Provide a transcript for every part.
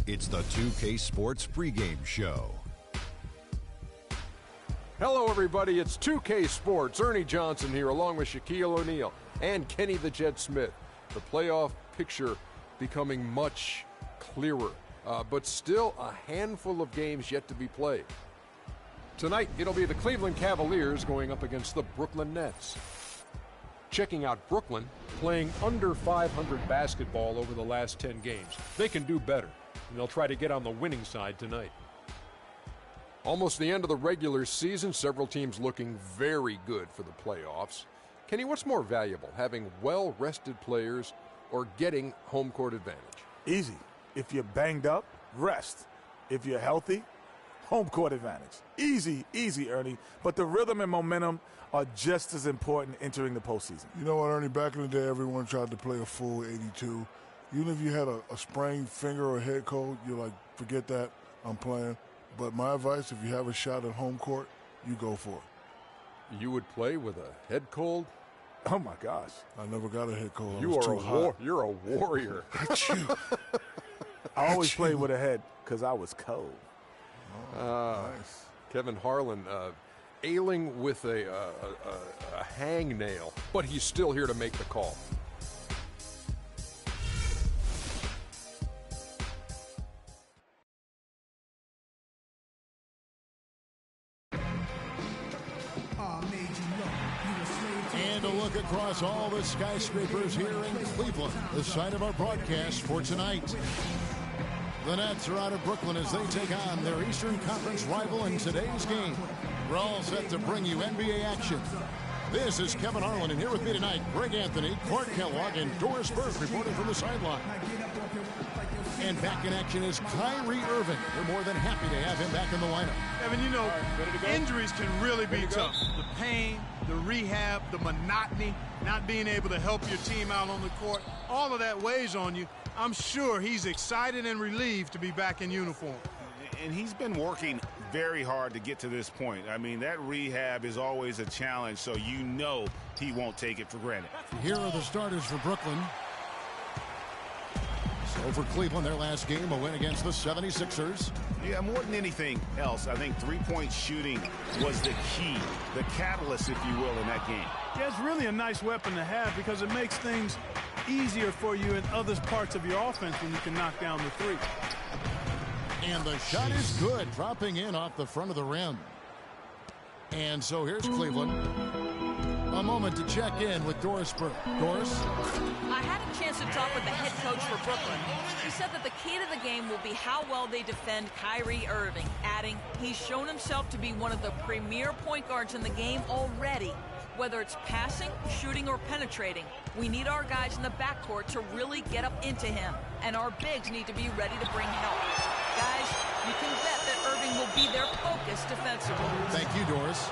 It's the 2K Sports pregame show. Hello, everybody. It's 2K Sports. Ernie Johnson here, along with Shaquille O'Neal and Kenny the Jet Smith. The playoff picture becoming much clearer, but still a handful of games yet to be played. Tonight, it'll be the Cleveland Cavaliers going up against the Brooklyn Nets. Checking out Brooklyn, playing under .500 basketball over the last 10 games. They can do better, and they'll try to get on the winning side tonight. Almost the end of the regular season, several teams looking very good for the playoffs. Kenny, what's more valuable, having well-rested players or getting home court advantage? Easy. If you're banged up, rest. If you're healthy, home court advantage. Easy, Ernie. But the rhythm and momentum are just as important entering the postseason. You know what, Ernie? Back in the day, everyone tried to play a full 82. Even if you had a sprained finger or head cold, you're like, forget that, I'm playing. But my advice, if you have a shot at home court, you go for it. You would play with a head cold? Oh, my gosh. I never got a head cold. You're a warrior. I always played with a head because I was cold. Nice. Kevin Harlan ailing with a hangnail, but he's still here to make the call. And a look across all the skyscrapers here in Cleveland, the site of our broadcast for tonight. The Nets are out of Brooklyn as they take on their Eastern Conference rival in today's game. We're all set to bring you NBA action. This is Kevin Harlan, and here with me tonight, Greg Anthony, Clark Kellogg, and Doris Burke reporting from the sideline. And back in action is Kyrie Irving. We're more than happy to have him back in the lineup. Evan, you know, injuries can really be tough. The pain, the rehab, the monotony, not being able to help your team out on the court, all of that weighs on you. I'm sure he's excited and relieved to be back in uniform. And he's been working very hard to get to this point. I mean, that rehab is always a challenge, so you know he won't take it for granted. Here are the starters for Brooklyn. So for Cleveland, their last game, a win against the 76ers. Yeah, more than anything else, I think three-point shooting was the key, the catalyst, if you will, in that game. Yeah, it's really a nice weapon to have because it makes things easier for you in other parts of your offense when you can knock down the three. And the shot is good, dropping in off the front of the rim. And so here's Cleveland. A moment to check in with Doris Burke. Doris? I had a chance to talk with the head coach for Brooklyn. He said that the key to the game will be how well they defend Kyrie Irving, adding, he's shown himself to be one of the premier point guards in the game already. Whether it's passing, shooting, or penetrating, we need our guys in the backcourt to really get up into him, and our bigs need to be ready to bring help. Guys, you can bet that Irving will be their focus defensively. Thank you, Doris.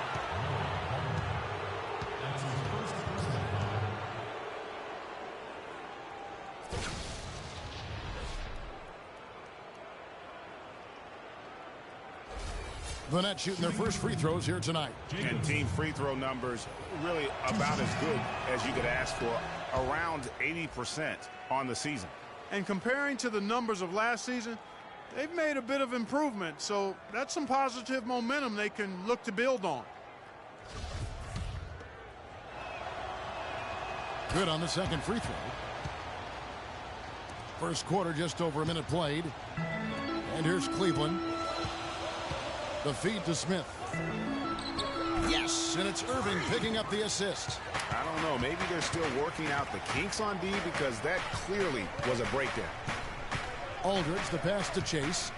The Nets shooting their first free throws here tonight. And team free throw numbers really about as good as you could ask for, around 80% on the season. And comparing to the numbers of last season, they've made a bit of improvement, so that's some positive momentum they can look to build on. Good on the second free throw. First quarter, just over a minute played. And here's Cleveland. The feed to Smith. Yes, and it's Irving picking up the assist. I don't know. Maybe they're still working out the kinks on D because that clearly was a breakdown. Aldridge, the pass to Chase.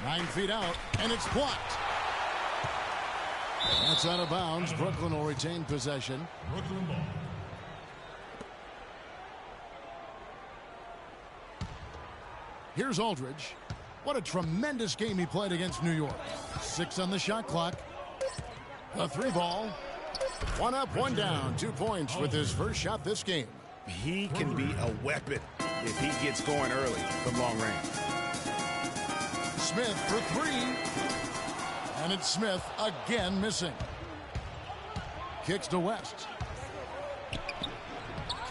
9 feet out, and it's blocked. That's out of bounds. Brooklyn will retain possession. Brooklyn ball. Here's Aldridge. What a tremendous game he played against New York. 6 on the shot clock. The three ball. 1 up, 1 down. 2 points with his first shot this game. He can be a weapon if he gets going early from long range. Smith for 3. And it's Smith again missing. Kicks to West.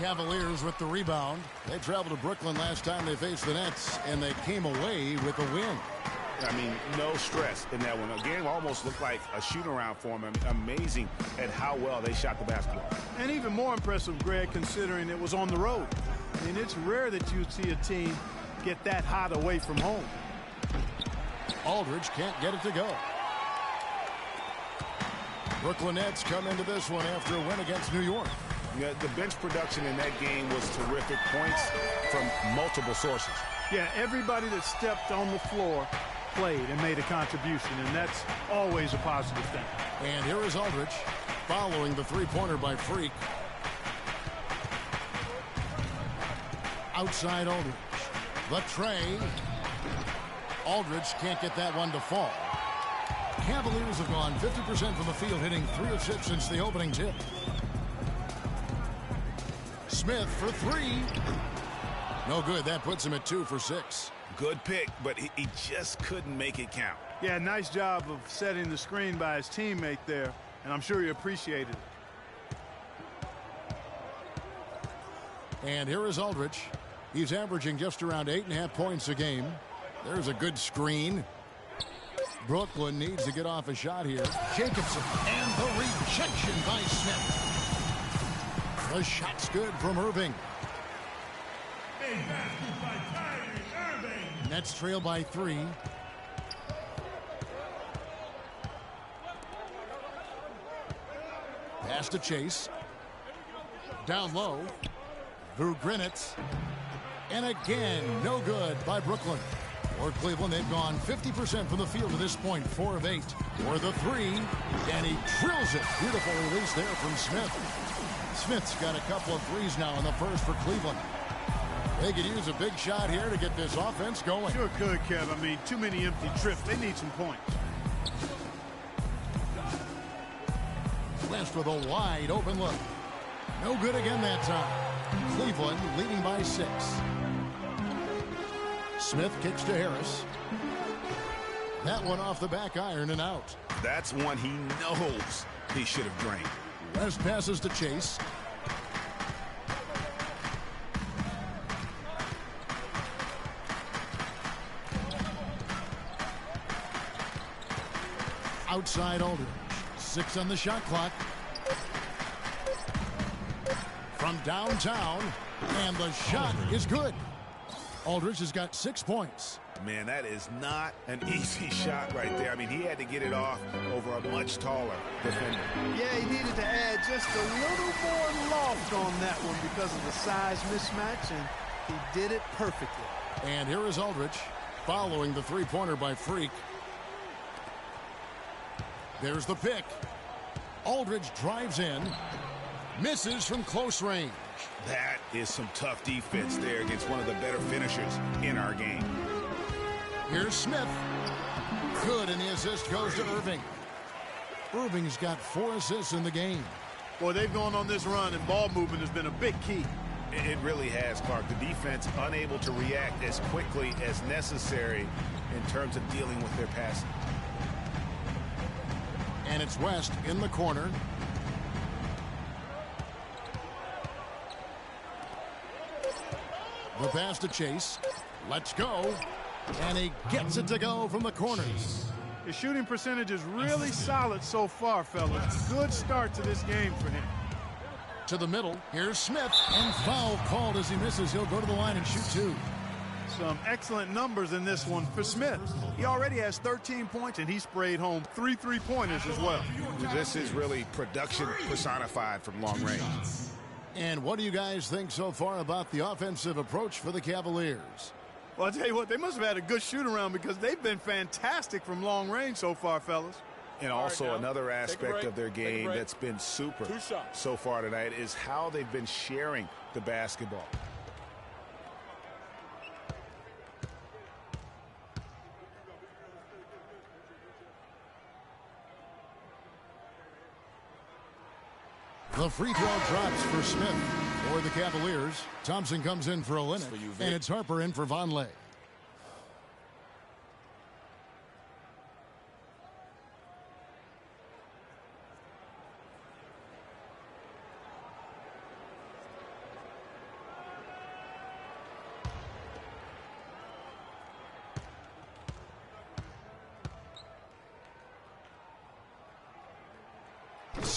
Cavaliers with the rebound. They traveled to Brooklyn last time they faced the Nets, and they came away with a win. I mean, no stress in that one. The game almost looked like a shoot-around for them. I mean, amazing at how well they shot the basketball. And even more impressive, Greg, considering it was on the road. I mean, it's rare that you'd see a team get that hot away from home. Aldridge can't get it to go. Brooklyn Nets come into this one after a win against New York. Yeah, the bench production in that game was terrific. Points from multiple sources. Yeah, everybody that stepped on the floor played and made a contribution, and that's always a positive thing. And here is Aldridge following the three-pointer by Freak. Outside Aldridge. The tray. Aldridge can't get that one to fall. Cavaliers have gone 50% from the field, hitting 3 of 6 since the opening tip. Smith for 3. No good. That puts him at 2 for 6. Good pick, but he just couldn't make it count. Yeah, nice job of setting the screen by his teammate there, and I'm sure he appreciated it. And here is Aldridge. He's averaging just around 8.5 points a game. There's a good screen. Brooklyn needs to get off a shot here. Jacobson, and the rejection by Smith. The shot's good from Irving. Nets trail by 3. Pass to Chase. Down low. Vugrinitz. And again, no good by Brooklyn. For Cleveland, they've gone 50% from the field to this point, 4 of 8. For the 3, and he drills it. Beautiful release there from Smith. Smith's got a couple of threes now in the first for Cleveland. They could use a big shot here to get this offense going. Sure could, Kev. I mean, too many empty trips. They need some points. West with a wide open look. No good again that time. Cleveland leading by 6. Smith kicks to Harris. That one off the back iron and out. That's one he knows he should have drained. West passes to Chase. Outside Aldridge. 6 on the shot clock. From downtown. And the shot is good. Aldridge has got 6 points. Man, that is not an easy shot right there. I mean, he had to get it off over a much taller defender. Yeah, he needed to add just a little more loft on that one because of the size mismatch, and he did it perfectly. And here is Aldridge following the three-pointer by Freak. There's the pick. Aldridge drives in. Misses from close range. That is some tough defense there against one of the better finishers in our game. Here's Smith. Good, and the assist goes to Irving. Irving's got 4 assists in the game. Boy, they've gone on this run, and ball movement has been a big key. It really has, Clark. The defense unable to react as quickly as necessary in terms of dealing with their passing. And it's West in the corner. The pass to Chase. Let's go. And he gets it to go from the corners. His shooting percentage is really solid so far, fellas. Good start to this game for him. To the middle. Here's Smith. And foul called as he misses. He'll go to the line and shoot 2. Some excellent numbers in this one for Smith. He already has 13 points, and he sprayed home 3 3-pointers as well. This is really production personified from long range. And what do you guys think so far about the offensive approach for the Cavaliers? Well, I'll tell you what, they must have had a good shoot-around because they've been fantastic from long range so far, fellas. And also another aspect of their game that's been super so far tonight is how they've been sharing the basketball. The free throw drops for Smith. For the Cavaliers, Thompson comes in for Olynyk, and it's Harper in for Vonleh.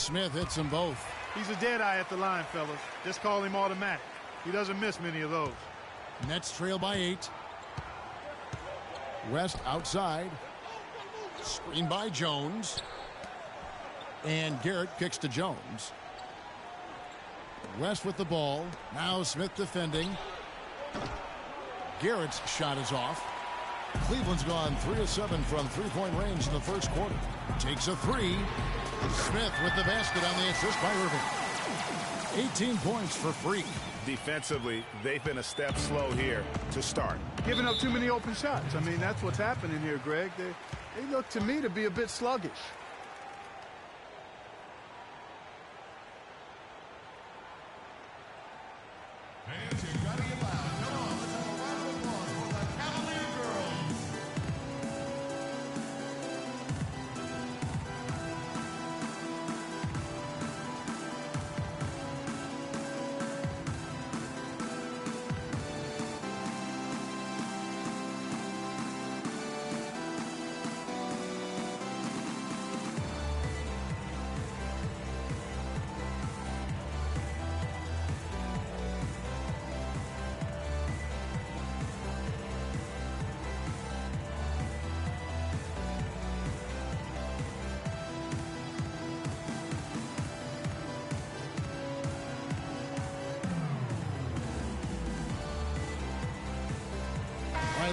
Smith hits them both. He's a dead eye at the line, fellas. Just call him automatic. He doesn't miss many of those. Nets trail by 8. West outside. Screen by Jones. And Garrett kicks to Jones. West with the ball. Now Smith defending. Garrett's shot is off. Cleveland's gone 3 of 7 from three-point range in the first quarter. Takes a 3. Smith with the basket on the assist by Irving. 18 points for Freak. Defensively, they've been a step slow here to start. Giving up too many open shots. I mean, that's what's happening here, Greg. They look to me to be a bit sluggish.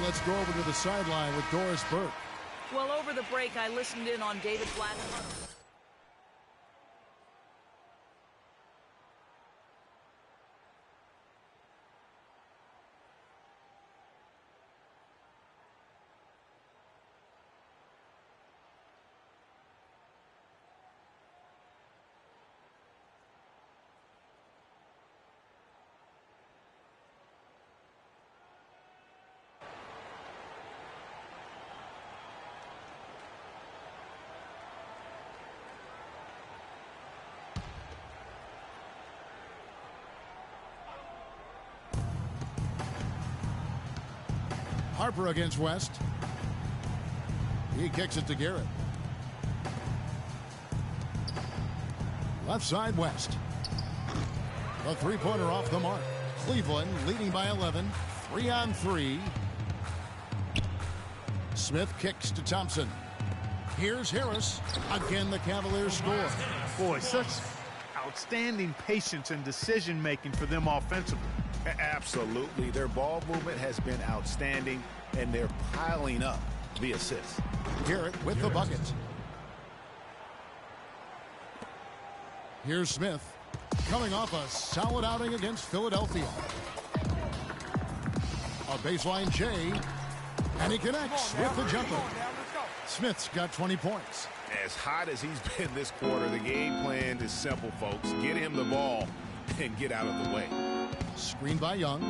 Let's go over to the sideline with Doris Burke. Well, over the break, I listened in on David Blatt's huddle. Harper against West. He kicks it to Garrett. Left side West. A three-pointer off the mark. Cleveland leading by 11. 3-on-3. Smith kicks to Thompson. Here's Harris. Again, the Cavaliers score. Boy, such outstanding patience and decision-making for them offensively. Absolutely. Their ball movement has been outstanding, and they're piling up the assists. Garrett with the bucket. Here's Smith coming off a solid outing against Philadelphia. A baseline J, and he connects with the jumper. Smith's got 20 points. As hot as he's been this quarter, the game plan is simple, folks. Get him the ball and get out of the way. Screen by Young.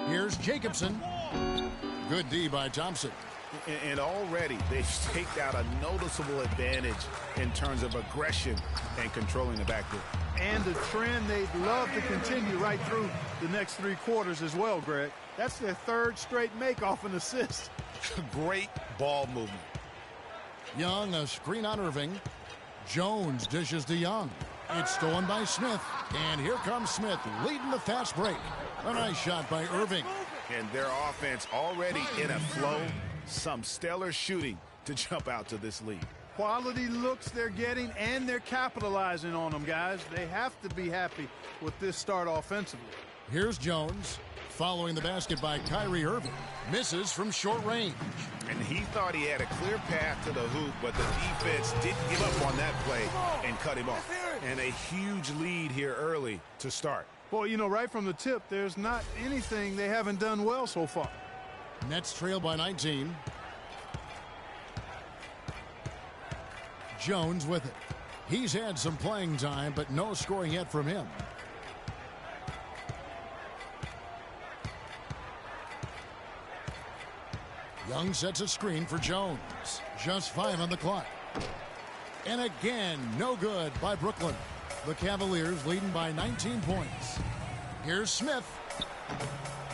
Here's Jacobson. Good D by Thompson. And already they've staked out a noticeable advantage in terms of aggression and controlling the backcourt. And the trend they'd love to continue right through the next 3 quarters as well, Greg. That's their 3rd straight make off an assist. Great ball movement. Young, a screen on Irving. Jones dishes to Young. It's stolen by Smith. And here comes Smith leading the fast break. A nice shot by Irving. And their offense already in a flow. Some stellar shooting to jump out to this lead. Quality looks they're getting, and they're capitalizing on them, guys. They have to be happy with this start offensively. Here's Jones. Following the basket by Kyrie Irving. Misses from short range. And he thought he had a clear path to the hoop, but the defense didn't give up on that play and cut him off. And a huge lead here early to start. Boy, you know, right from the tip, there's not anything they haven't done well so far. Nets trail by 19. Jones with it. He's had some playing time, but no scoring yet from him. Young sets a screen for Jones. Just 5 on the clock. And again, no good by Brooklyn. The Cavaliers leading by 19 points. Here's Smith.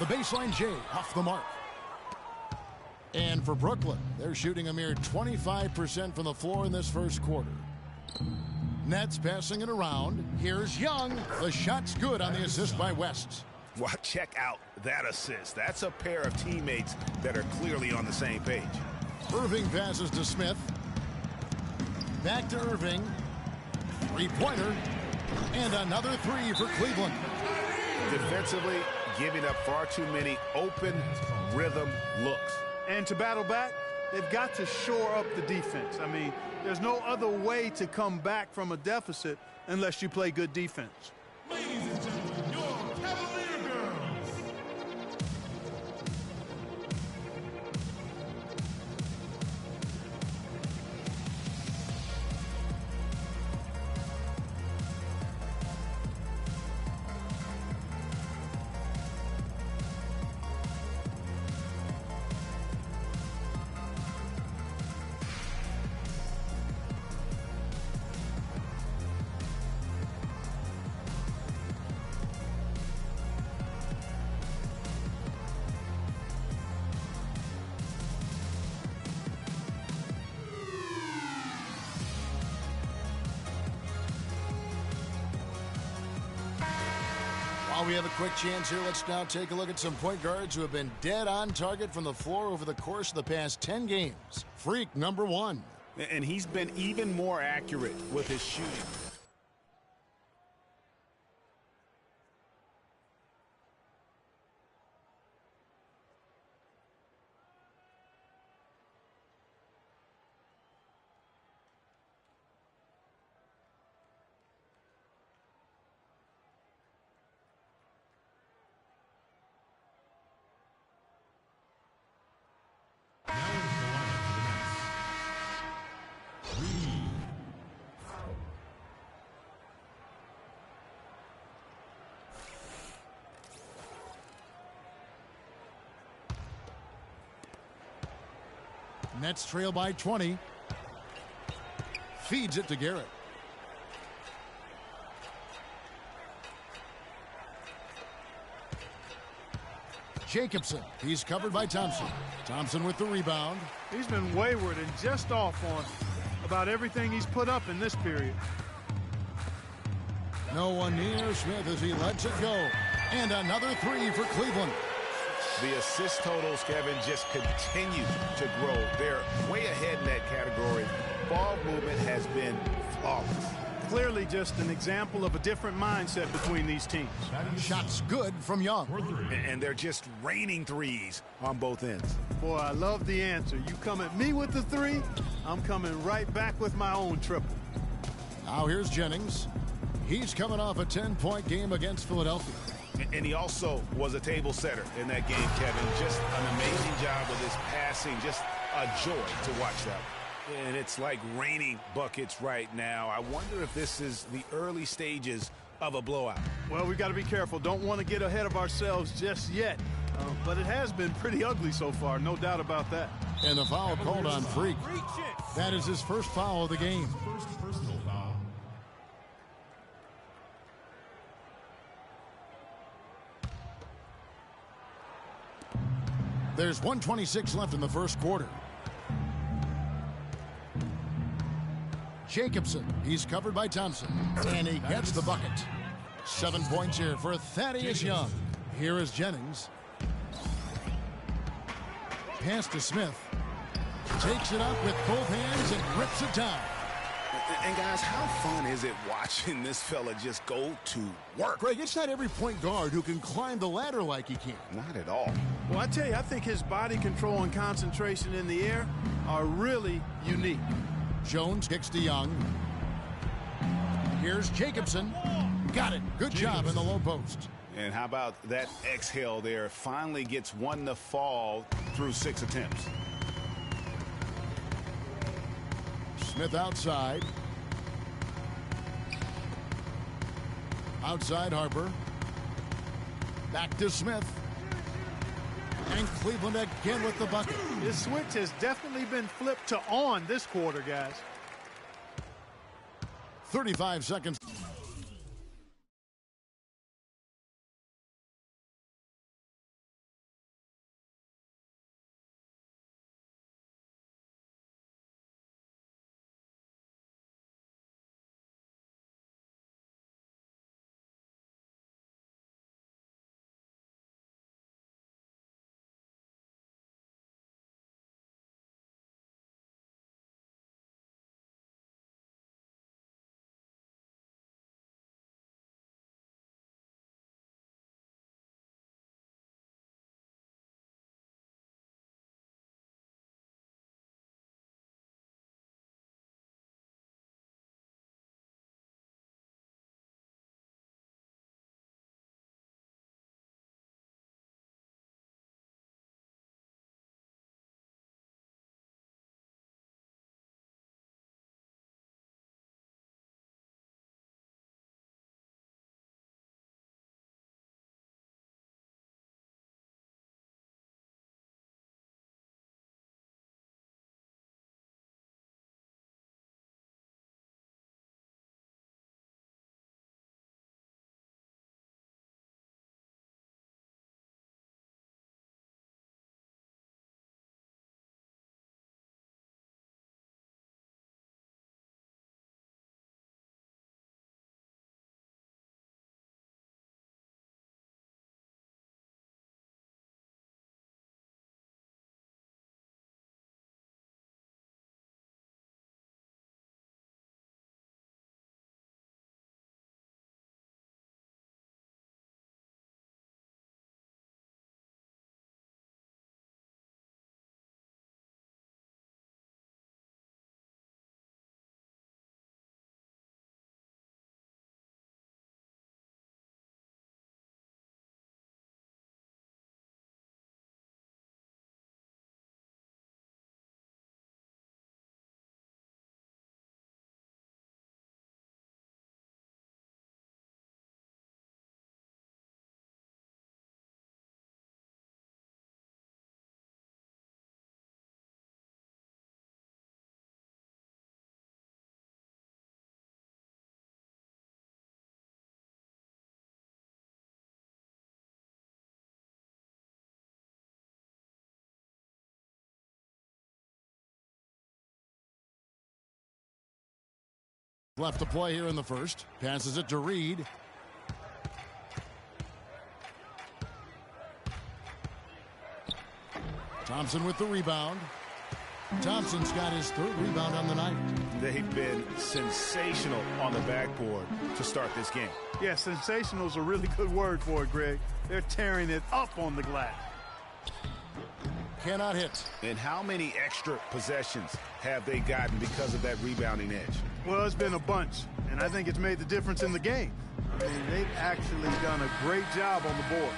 The baseline J off the mark. And for Brooklyn, they're shooting a mere 25% from the floor in this first quarter. Nets passing it around. Here's Young. The shot's good on the assist by West. Well, check out that assist. That's a pair of teammates that are clearly on the same page. Irving passes to Smith. Back to Irving. Three-pointer. And another three for Cleveland. Defensively, giving up far too many open rhythm looks. And to battle back, they've got to shore up the defense. I mean, there's no other way to come back from a deficit unless you play good defense. Ladies and gentlemen, your Cavalier girls. While we have a quick chance here, let's now take a look at some point guards who have been dead on target from the floor over the course of the past 10 games. Freak number 1. And he's been even more accurate with his shooting. Nets trail by 20. Feeds it to Garrett. Jacobson. He's covered by Thompson. Thompson with the rebound. He's been wayward and just off on about everything he's put up in this period. No one near Smith as he lets it go. And another three for Cleveland. The assist totals, Kevin, just continue to grow. They're way ahead in that category. Ball movement has been flawless. Clearly just an example of a different mindset between these teams. Shots good from Young. And they're just raining threes on both ends. Boy, I love the answer. You come at me with the three, I'm coming right back with my own triple. Now here's Jennings. He's coming off a 10-point game against Philadelphia. And he also was a table setter in that game, Kevin. Just an amazing job with his passing. Just a joy to watch that. And it's like raining buckets right now. I wonder if this is the early stages of a blowout. Well, we've got to be careful. Don't want to get ahead of ourselves just yet. But it has been pretty ugly so far, no doubt about that. And the foul called on Freak. That is his first foul of the game. First personal foul. There's 1:26 left in the first quarter. Jacobson, he's covered by Thompson, and he gets the bucket. 7 points here for Thaddeus Young. Here is Jennings. Pass to Smith. Takes it up with both hands and rips it down. And guys, how fun is it watching this fella just go to work? Greg, it's not every point guard who can climb the ladder like he can. Not at all. Well, I tell you, I think his body control and concentration in the air are really unique. Jones kicks to Young. Here's Jacobson. Got it. Good job in the low post. And how about that exhale there? Finally gets one to fall through 6 attempts. Smith outside. Outside Harper. Back to Smith. And Cleveland again with the bucket. This switch has definitely been flipped to on this quarter, guys. 35 seconds. Left to play here in the first. Passes it to Reed. Thompson with the rebound. Thompson's got his third rebound on the night. They've been sensational on the backboard to start this game. Yeah, sensational is a really good word for it, Greg. They're tearing it up on the glass. Cannot hit. And how many extra possessions have they gotten because of that rebounding edge? Well, it's been a bunch, and I think it's made the difference in the game. I mean, they've actually done a great job on the board.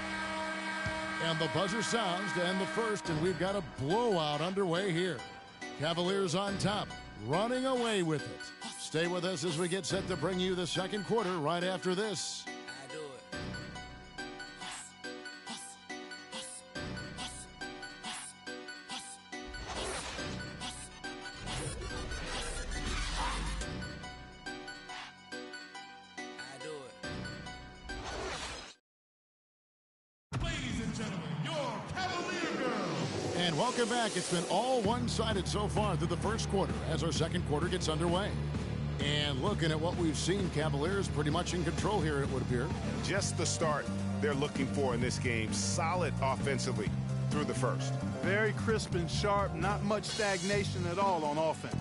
And the buzzer sounds to end the first, and we've got a blowout underway here. Cavaliers on top, running away with it. Stay with us as we get set to bring you the second quarter right after this. Ladies and gentlemen, your Cavalier Girls. And welcome back. It's been all one-sided so far through the first quarter as our second quarter gets underway. And looking at what we've seen, Cavaliers pretty much in control here, it would appear. Just the start they're looking for in this game. Solid offensively through the first. Very crisp and sharp, not much stagnation at all on offense.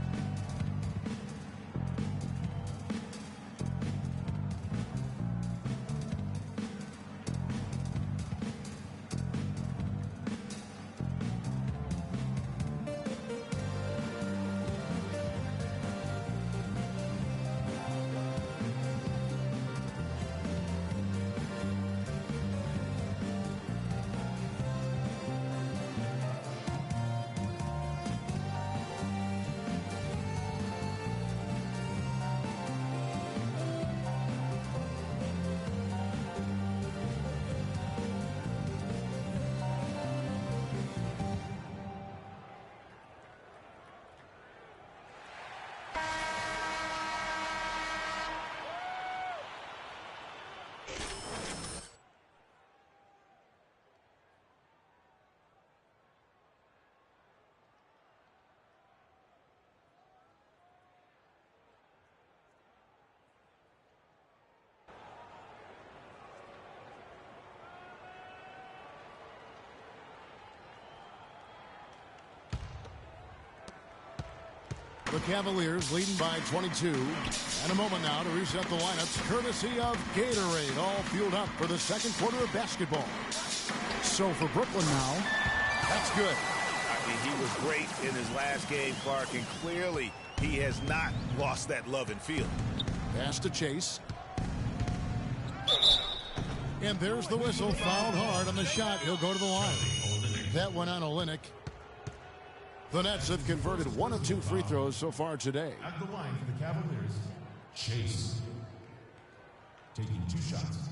The Cavaliers leading by 22. And a moment now to reset the lineups courtesy of Gatorade, all fueled up for the second quarter of basketball. So for Brooklyn now, that's good. I mean, he was great in his last game, Clark, and clearly he has not lost that love and feel. Pass to Chase. And there's the whistle, fouled hard on the shot. He'll go to the line. That one on Olynyk. The Nets have converted 1 of 2 free throws so far today. At the line for the Cavaliers, Chase. Taking 2 shots.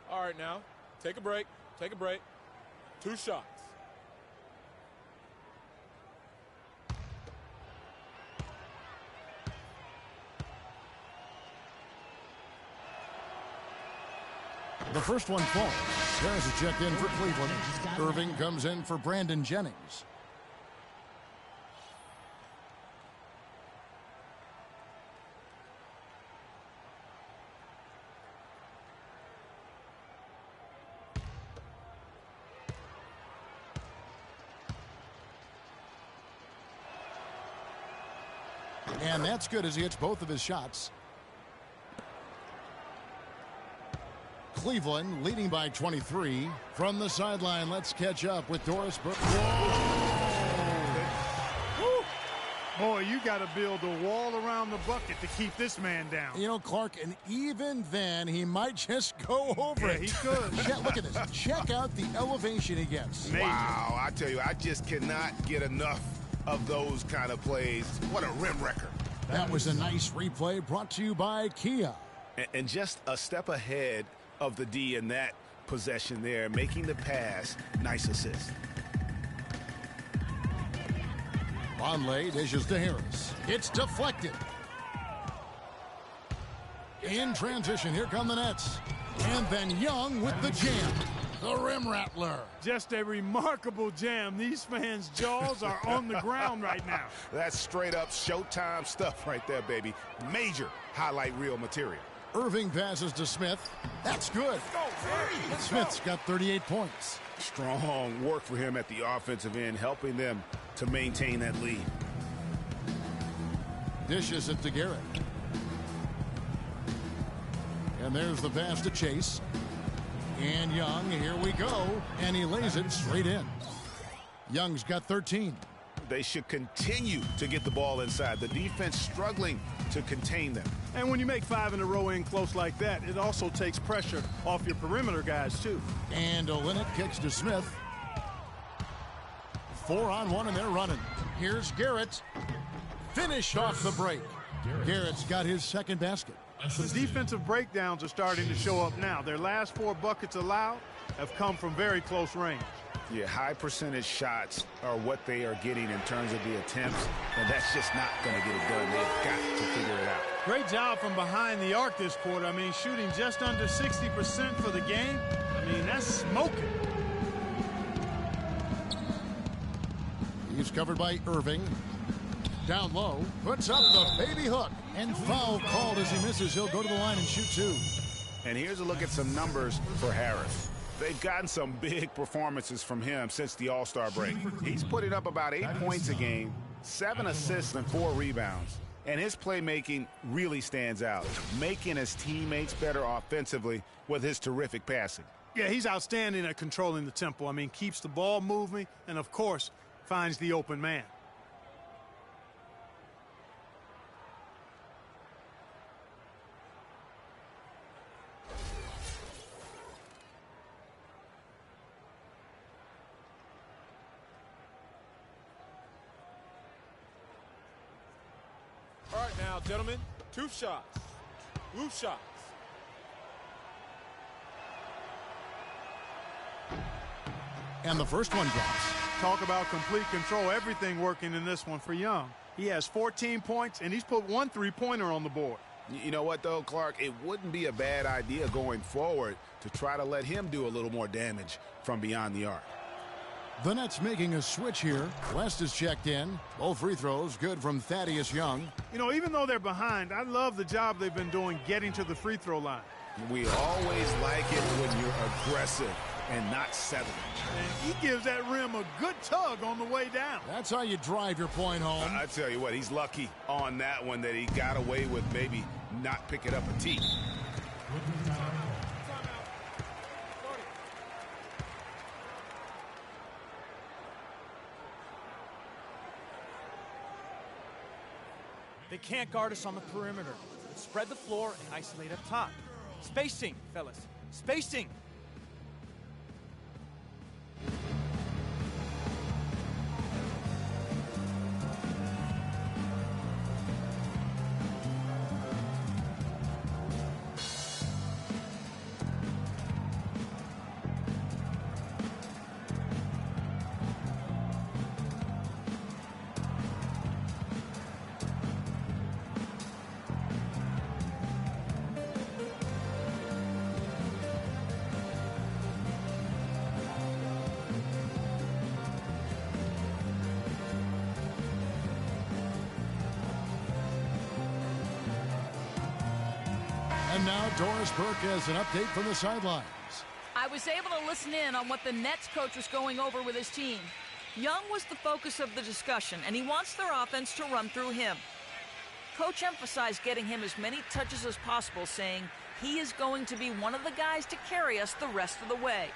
All right, now, take a break. Take a break. 2 shots. The first one falls. There's a check in for Cleveland. Irving comes in for Brandon Jennings. And that's good as he hits both of his shots. Cleveland leading by 23. From the sideline, let's catch up with Doris Burke. Boy, you got to build a wall around the bucket to keep this man down. You know, Clark, and even then, he might just go over it. He could. Look at this. Check out the elevation he gets. Amazing. Wow, I tell you, I just cannot get enough of those kind of plays. What a rim wrecker. That was a nice replay brought to you by Kia. And just a step ahead of the D in that possession there, making the pass. Nice assist. Vonleh dishes to Harris. It's deflected. In transition, here come the Nets. And then Young with the jam. The rim rattler. Just a remarkable jam. These fans' jaws are on the ground right now. That's straight up Showtime stuff right there, baby. Major highlight reel material. Irving passes to Smith. That's good. Smith's got 38 points. Strong work for him at the offensive end, helping them to maintain that lead. Dishes it to Garrett. And there's the pass to Chase. And Young, here we go. And he lays it straight in. Young's got 13. They should continue to get the ball inside. The defense struggling to contain them. And when you make 5 in a row in close like that, it also takes pressure off your perimeter guys, too. And Olynyk kicks to Smith. 4-on-1, and they're running. Here's Garrett. Finished off the break. Garrett's got his second basket. The defensive breakdowns are starting to show up now. Their last 4 buckets allowed have come from very close range. Yeah, high percentage shots are what they are getting in terms of the attempts, and that's just not going to get it done. They've got to figure it out. Great job from behind the arc this quarter. I mean, shooting just under 60% for the game. I mean, that's smoking. He's covered by Irving. Down low, puts up the baby hook, and foul called as he misses. He'll go to the line and shoot 2. And here's a look at some numbers for Harris. They've gotten some big performances from him since the All-Star break. He's putting up about 8 points a game, 7 assists and 4 rebounds. And his playmaking really stands out, making his teammates better offensively with his terrific passing. Yeah, he's outstanding at controlling the tempo. I mean, keeps the ball moving and, of course, finds the open man. All right, now, gentlemen, 2 shots. Loose shots. And the first one drops. Talk about complete control. Everything working in this one for Young. He has 14 points, and he's put 1 3-pointer on the board. You know what, though, Clark? It wouldn't be a bad idea going forward to try to let him do a little more damage from beyond the arc. The Nets making a switch here. West is checked in. Both free throws good from Thaddeus Young. You know, even though they're behind, I love the job they've been doing getting to the free throw line. We always like it when you're aggressive and not settling. And he gives that rim a good tug on the way down. That's how you drive your point home. I tell you what, he's lucky on that one that he got away with maybe not picking up a tee. They can't guard us on the perimeter. Spread the floor and isolate up top. Spacing, fellas. Spacing. And now Doris Burke has an update from the sidelines. I was able to listen in on what the Nets coach was going over with his team. Young was the focus of the discussion, and he wants their offense to run through him. Coach emphasized getting him as many touches as possible, saying he is going to be one of the guys to carry us the rest of the way.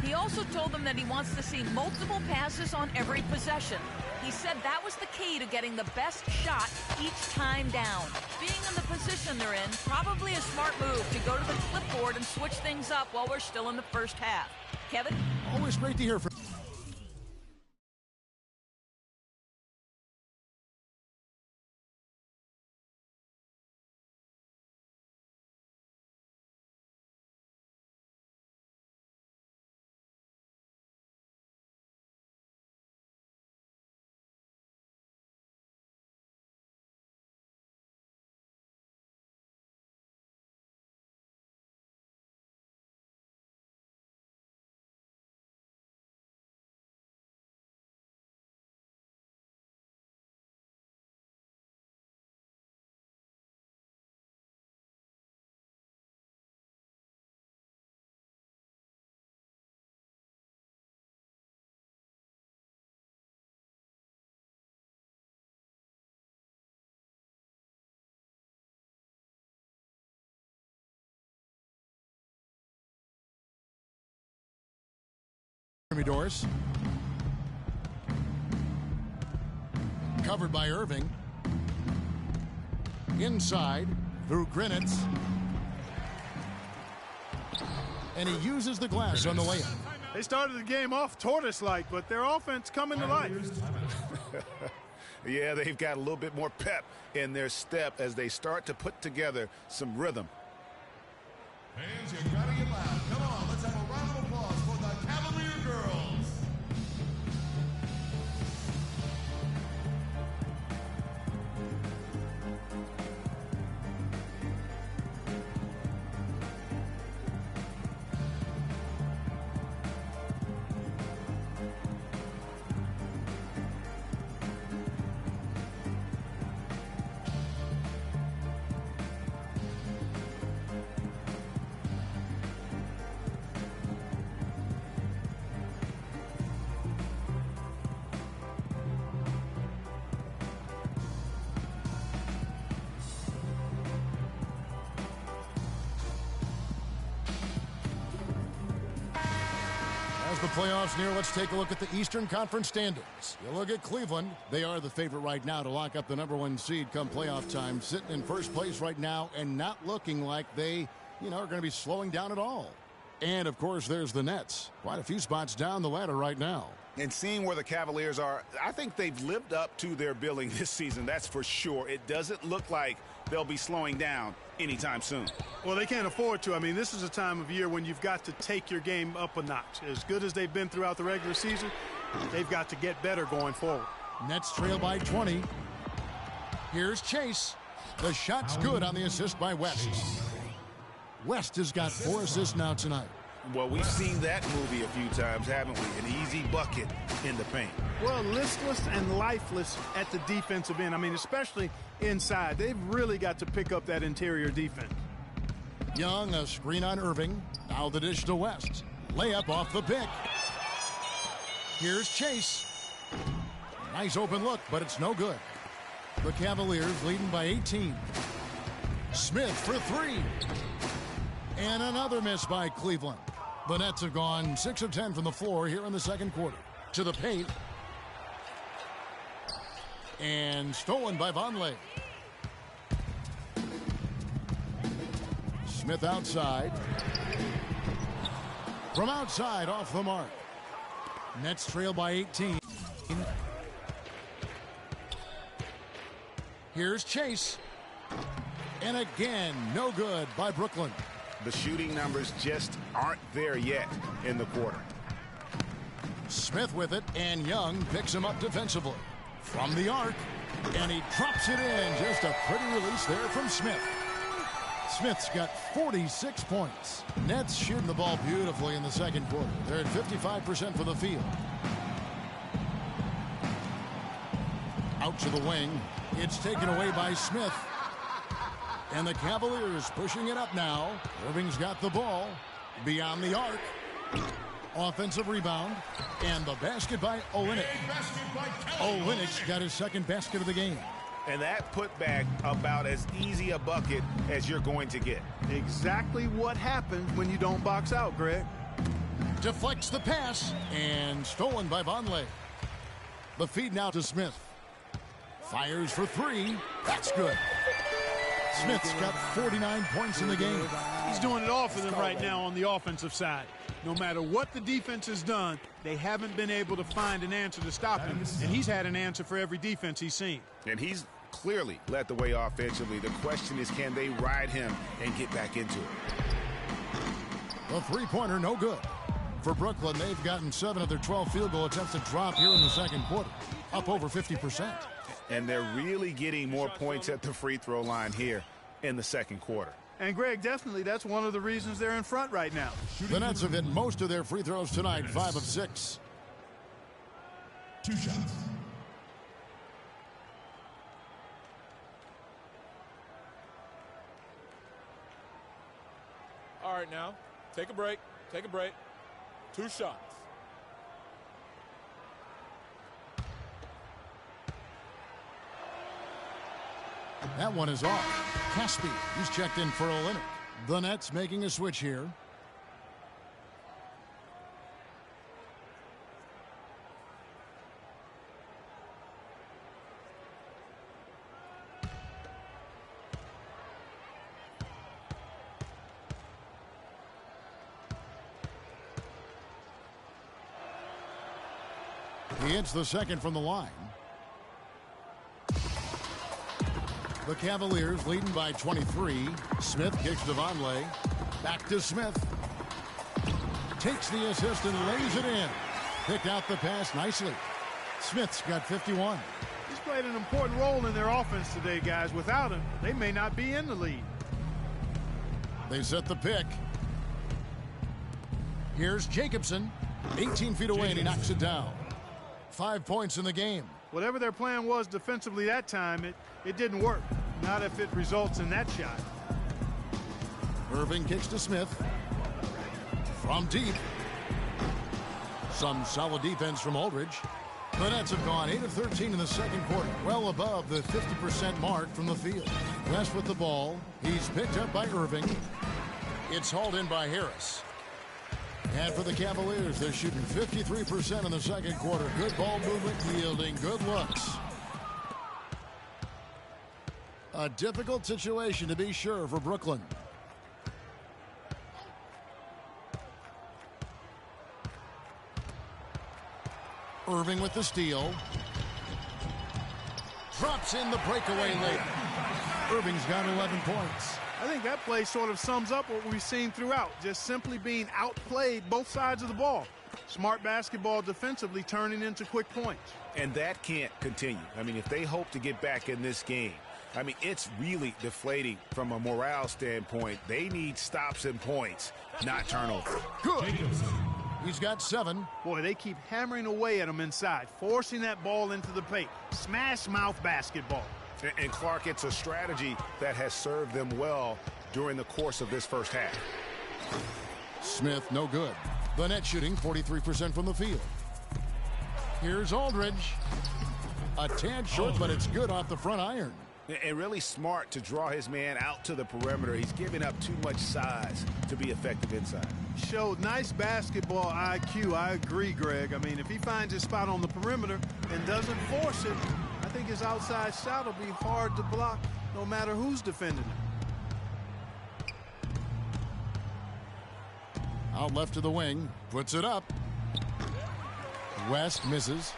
He also told them that he wants to see multiple passes on every possession. He said that was the key to getting the best shot each time down. Being in the position they're in, probably a smart move to go to the clipboard and switch things up while we're still in the first half. Kevin? Always great to hear from Jimmy Doris. Covered by Irving. Inside through Grinitz. And he uses the glass on the layup. They started the game off tortoise-like, but their offense coming to life. Yeah, they've got a little bit more pep in their step as they start to put together some rhythm. Fans, you gotta get loud. Come on, let's have a round of applause for the Cavalier girls. As the playoffs near, let's take a look at the Eastern Conference standings. You look at Cleveland. They are the favorite right now to lock up the #1 seed come playoff time, sitting in first place right now and not looking like they, are going to be slowing down at all. And, of course, there's the Nets. Quite a few spots down the ladder right now. And seeing where the Cavaliers are, I think they've lived up to their billing this season, that's for sure. It doesn't look like they'll be slowing down anytime soon. Well, they can't afford to. I mean, this is a time of year when you've got to take your game up a notch. As good as they've been throughout the regular season, they've got to get better going forward. Nets trail by 20. Here's Chase. The shot's good on the assist by West. West has got 4 assists now tonight. Well, we've seen that movie a few times, haven't we? An easy bucket in the paint. Well, listless and lifeless at the defensive end. I mean, especially inside. They've really got to pick up that interior defense. Young, a screen on Irving. Now the dish to West. Layup off the pick. Here's Chase. Nice open look, but it's no good. The Cavaliers leading by 18. Smith for 3. And another miss by Cleveland. The Nets have gone 6 of 10 from the floor here in the second quarter. To the paint. And stolen by Vonleh. Smith outside. From outside, off the mark. Nets trail by 18. Here's Chase. And again, no good by Brooklyn. The shooting numbers just aren't there yet in the quarter. Smith with it, and Young picks him up defensively. From the arc, and he drops it in. Just a pretty release there from Smith. Smith's got 46 points. Nets shooting the ball beautifully in the second quarter. They're at 55% for the field. Out to the wing. It's taken away by Smith. And the Cavaliers pushing it up now. Irving's got the ball. Beyond the arc. Offensive rebound. And the basket by Olynyk. Olynyk's got his second basket of the game. And that putback about as easy a bucket as you're going to get. Exactly what happens when you don't box out, Greg. Deflects the pass. And stolen by Vonleh. The feed now to Smith. Fires for 3. That's good. Smith's got 49 points in the game. He's doing it all for them right now on the offensive side. No matter what the defense has done, they haven't been able to find an answer to stop him. And he's had an answer for every defense he's seen. And he's clearly led the way offensively. The question is, can they ride him and get back into it? The three-pointer, no good. For Brooklyn, they've gotten 7 of their 12 field goal attempts to drop here in the second quarter. Up over 50%. And they're really getting more points at the free throw line here in the second quarter. And, Greg, definitely that's one of the reasons they're in front right now. The Nets have hit most of their free throws tonight, 5 of 6. 2 shots. All right, now, take a break. Take a break. 2 shots. That one is off. Caspi, he's checked in for Olynyk. The Nets making a switch here. He hits the second from the line. The Cavaliers leading by 23. Smith kicks to Vonleh. Back to Smith. Takes the assist and lays it in. Picked out the pass nicely. Smith's got 51. He's played an important role in their offense today, guys. Without him, they may not be in the lead. They set the pick. Here's Jacobson. 18 feet away, and he knocks it down. 5 points in the game. Whatever their plan was defensively that time, it didn't work. Not if it results in that shot. Irving kicks to Smith. From deep. Some solid defense from Aldridge. The Nets have gone 8 of 13 in the second quarter, well above the 50% mark from the field. West with the ball. He's picked up by Irving. It's hauled in by Harris. And for the Cavaliers, they're shooting 53% in the second quarter. Good ball movement, yielding good looks. A difficult situation to be sure for Brooklyn. Irving with the steal. Drops in the breakaway layup. Irving's got 11 points. I think that play sort of sums up what we've seen throughout. Just simply being outplayed both sides of the ball. Smart basketball defensively turning into quick points. And that can't continue. I mean, if they hope to get back in this game, I mean, it's really deflating from a morale standpoint. They need stops and points, not turnovers. Good. He's got 7. Boy, they keep hammering away at him inside, forcing that ball into the paint. Smash mouth basketball. And Clark, it's a strategy that has served them well during the course of this first half. Smith, no good. The Nets shooting 43% from the field. Here's Aldridge. A tad short, but it's good off the front iron. And really smart to draw his man out to the perimeter. He's giving up too much size to be effective inside. Showed nice basketball IQ. I agree, Greg. I mean, if he finds his spot on the perimeter and doesn't force it, I think his outside shot will be hard to block no matter who's defending him. Out left to the wing. Puts it up. West misses.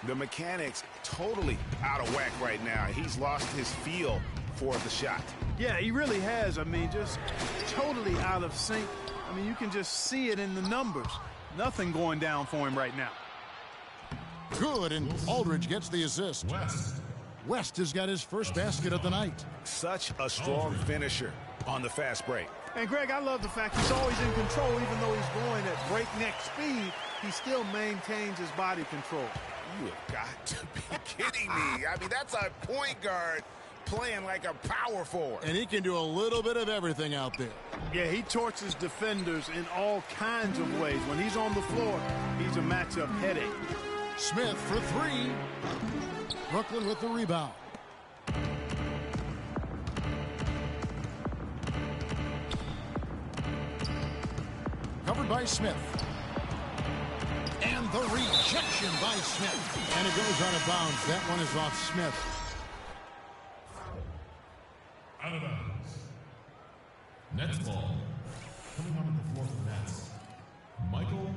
The mechanics totally out of whack right now. He's lost his feel for the shot. Yeah, he really has. I mean, just totally out of sync. I mean, you can just see it in the numbers. Nothing going down for him right now. Good, and Aldridge gets the assist. West has got his first basket of the night. Such a strong finisher on the fast break. And, Greg, I love the fact he's always in control. Even though he's going at breakneck speed, he still maintains his body control. You have got to be kidding me. I mean, that's a point guard playing like a power forward. And he can do a little bit of everything out there. Yeah, he torches defenders in all kinds of ways. When he's on the floor, he's a matchup headache. Smith for 3. Brooklyn with the rebound. Covered by Smith. And the rejection by Smith. And it goes out of bounds. That one is off Smith. Out of bounds. Nets ball. Coming on the floor for the Nets. Michael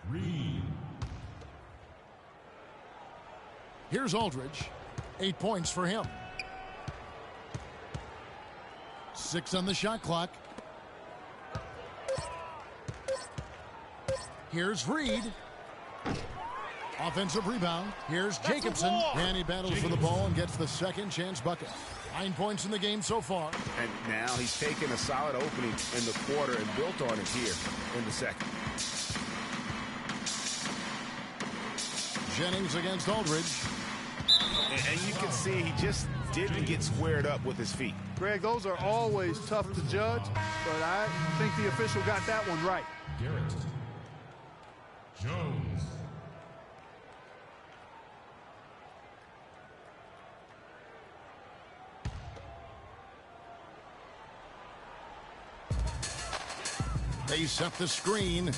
Reed. Here's Aldridge. 8 points for him. 6 on the shot clock. Here's Reed. Offensive rebound. Here's Jacobson. And he battles for the ball and gets the second chance bucket. 9 points in the game so far. And now he's taken a solid opening in the quarter and built on it here in the second. Jennings against Aldridge. And you can see he just didn't get squared up with his feet. Greg, those are always tough to judge, but I think the official got that one right. Garrett Jones. They set the screen.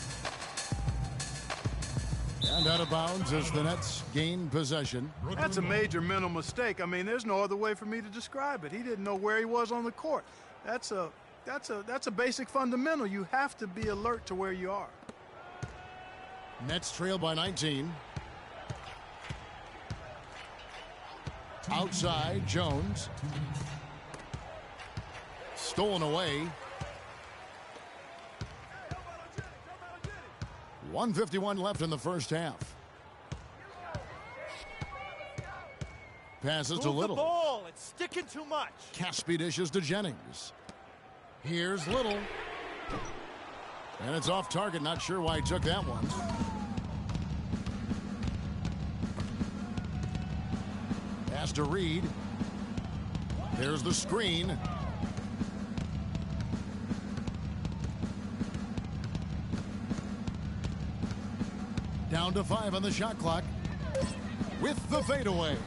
And out of bounds as the Nets gain possession. That's a major mental mistake. I mean, there's no other way for me to describe it. He didn't know where he was on the court. That's a basic fundamental. You have to be alert to where you are. Nets trail by 19. Outside, Jones. Stolen away. 1:51 left in the first half. Passes to Little. The ball. It's sticking too much. Caspi dishes to Jennings. Here's Little. And it's off target. Not sure why he took that one. Pass to Reed. There's the screen. Down to 5 on the shot clock. With the fadeaway.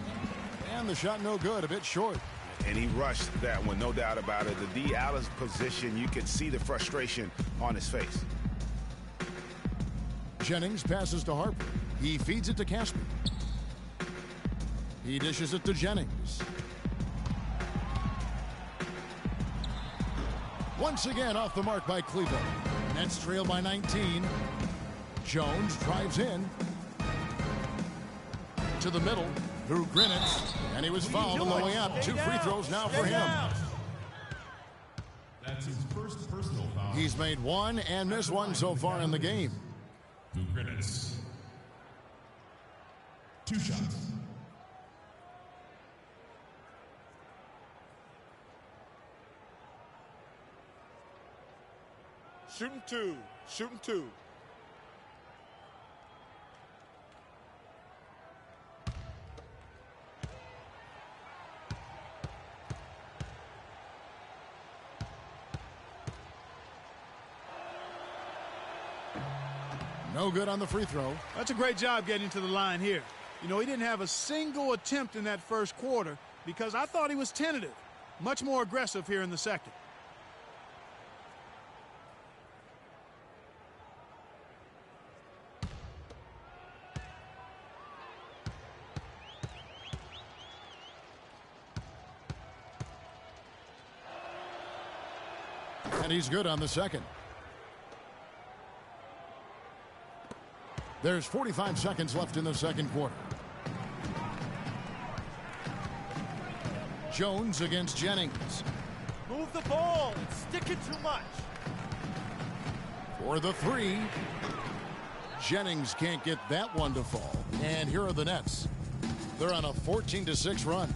And the shot no good, a bit short. And he rushed that one, no doubt about it. The D out of position, you could see the frustration on his face. Jennings passes to Harper. He feeds it to Caspi. He dishes it to Jennings. Once again off the mark by Cleveland. Nets trail by 19. Jones drives in. To the middle. Through Grinitz. And he was fouled on the way up. 2 free throws now for him. That's his first personal foul. He's made 1 and missed 1 so far in the game. To Grinitz. 2 shots. Shooting 2. Shooting 2. No good on the free throw. That's a great job getting to the line here. You know, he didn't have a single attempt in that first quarter because I thought he was tentative. Much more aggressive here in the second. And he's good on the second. There's 45 seconds left in the second quarter. Jones against Jennings. Move the ball. It's sticking too much. For the 3. Jennings can't get that one to fall. And here are the Nets. They're on a 14-6 run.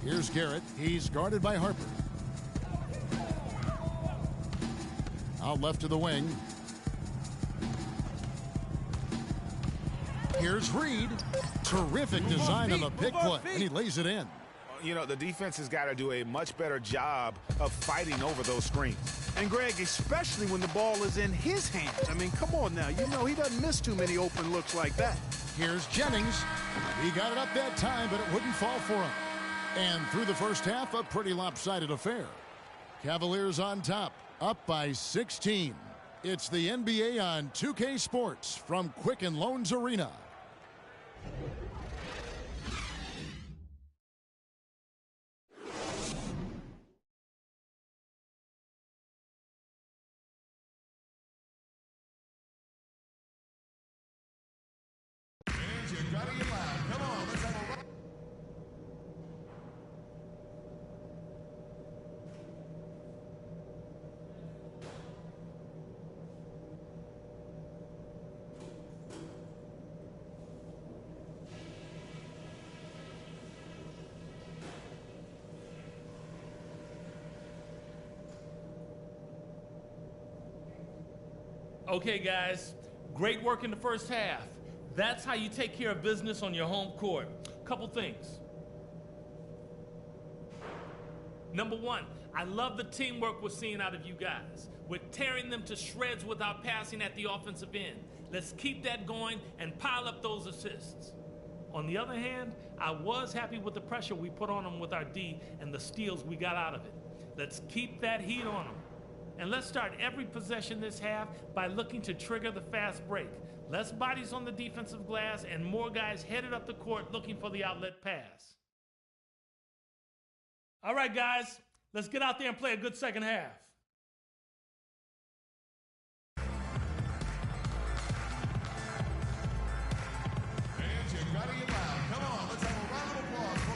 Here's Garrett. He's guarded by Harper. Out left to the wing. Here's Reed. Terrific design on the pick play, and he lays it in. You know, the defense has got to do a much better job of fighting over those screens. And, Greg, especially when the ball is in his hands. I mean, come on now. You know he doesn't miss too many open looks like that. Here's Jennings. He got it up that time, but it wouldn't fall for him. And through the first half, a pretty lopsided affair. Cavaliers on top, up by 16. It's the NBA on 2K Sports from Quicken Loans Arena. Fans, you gotta get loud. Come on, let's have a rock. Okay, guys, great work in the first half. That's how you take care of business on your home court. Couple things. Number 1, I love the teamwork we're seeing out of you guys. We're tearing them to shreds with our passing at the offensive end. Let's keep that going and pile up those assists. On the other hand, I was happy with the pressure we put on them with our D and the steals we got out of it. Let's keep that heat on them. And let's start every possession this half by looking to trigger the fast break. Less bodies on the defensive glass and more guys headed up the court looking for the outlet pass. All right, guys, let's get out there and play a good second half. Fans,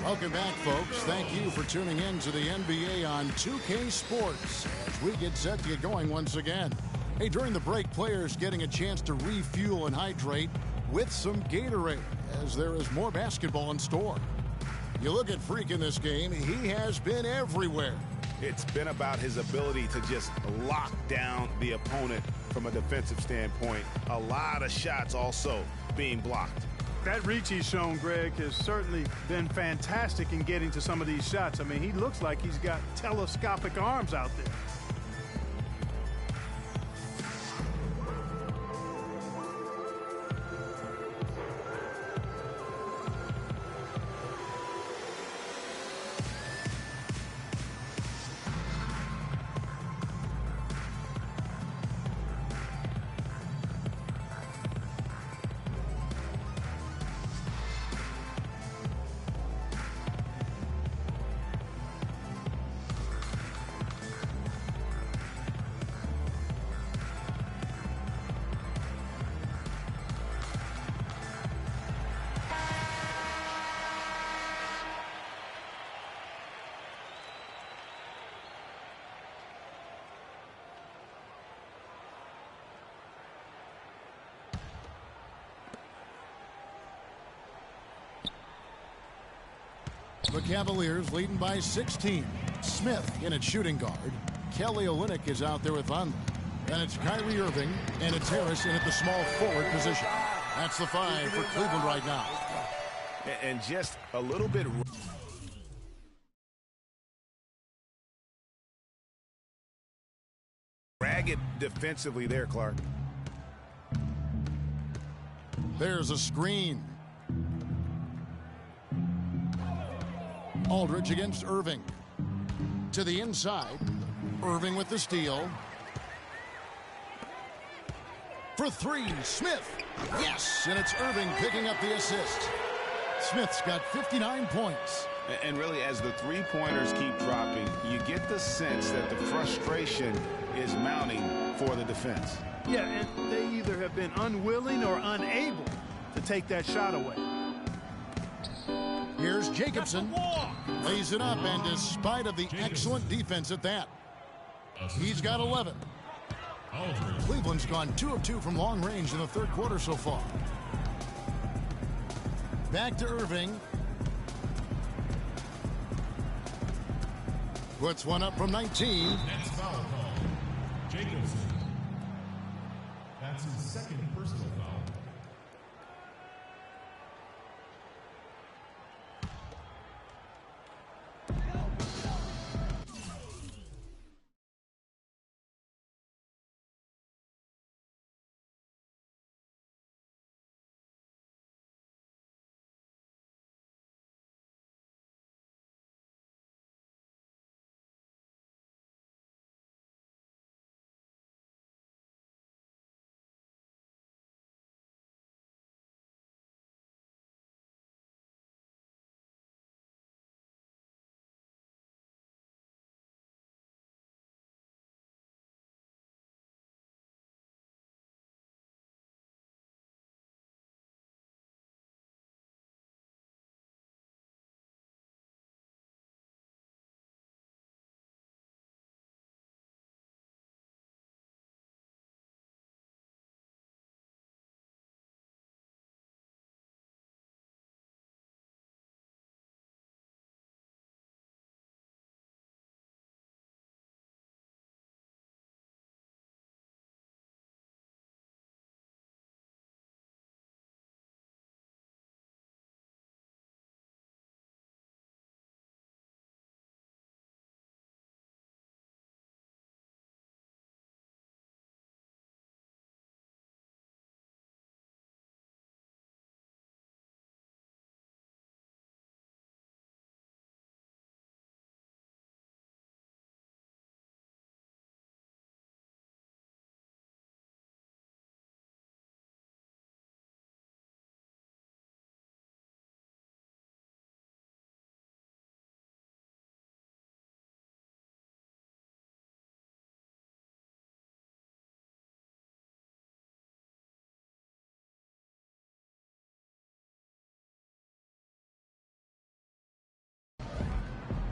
Welcome back, folks. Thank you for tuning in to the NBA on 2K Sports as we get set to get going once again. Hey, during the break, players getting a chance to refuel and hydrate with some Gatorade as there is more basketball in store. You look at Freak in this game, he has been everywhere. It's been about his ability to just lock down the opponent from a defensive standpoint. A lot of shots also being blocked. That reach he's shown, Greg, has certainly been fantastic in getting to some of these shots. I mean, he looks like he's got telescopic arms out there. The Cavaliers leading by 16. Smith in at shooting guard. Kelly Olynyk is out there with Von. And it's Kyrie Irving and it's Harris in at the small forward position. That's the 5 for Cleveland right now. And just a little bit ragged defensively there, Clark. There's a screen. Aldridge against Irving. To the inside. Irving with the steal. For 3, Smith. Yes, and it's Irving picking up the assist. Smith's got 59 points. And really, as the three-pointers keep dropping, you get the sense that the frustration is mounting for the defense. Yeah, and they either have been unwilling or unable to take that shot away. Here's Jacobson. Lays it up, and despite of the excellent defense at that, he's got 11. Cleveland's gone 2 of 2 from long range in the third quarter so far. Back to Irving. Puts one up from 19. Next foul call. Jacobson. That's his second personal foul.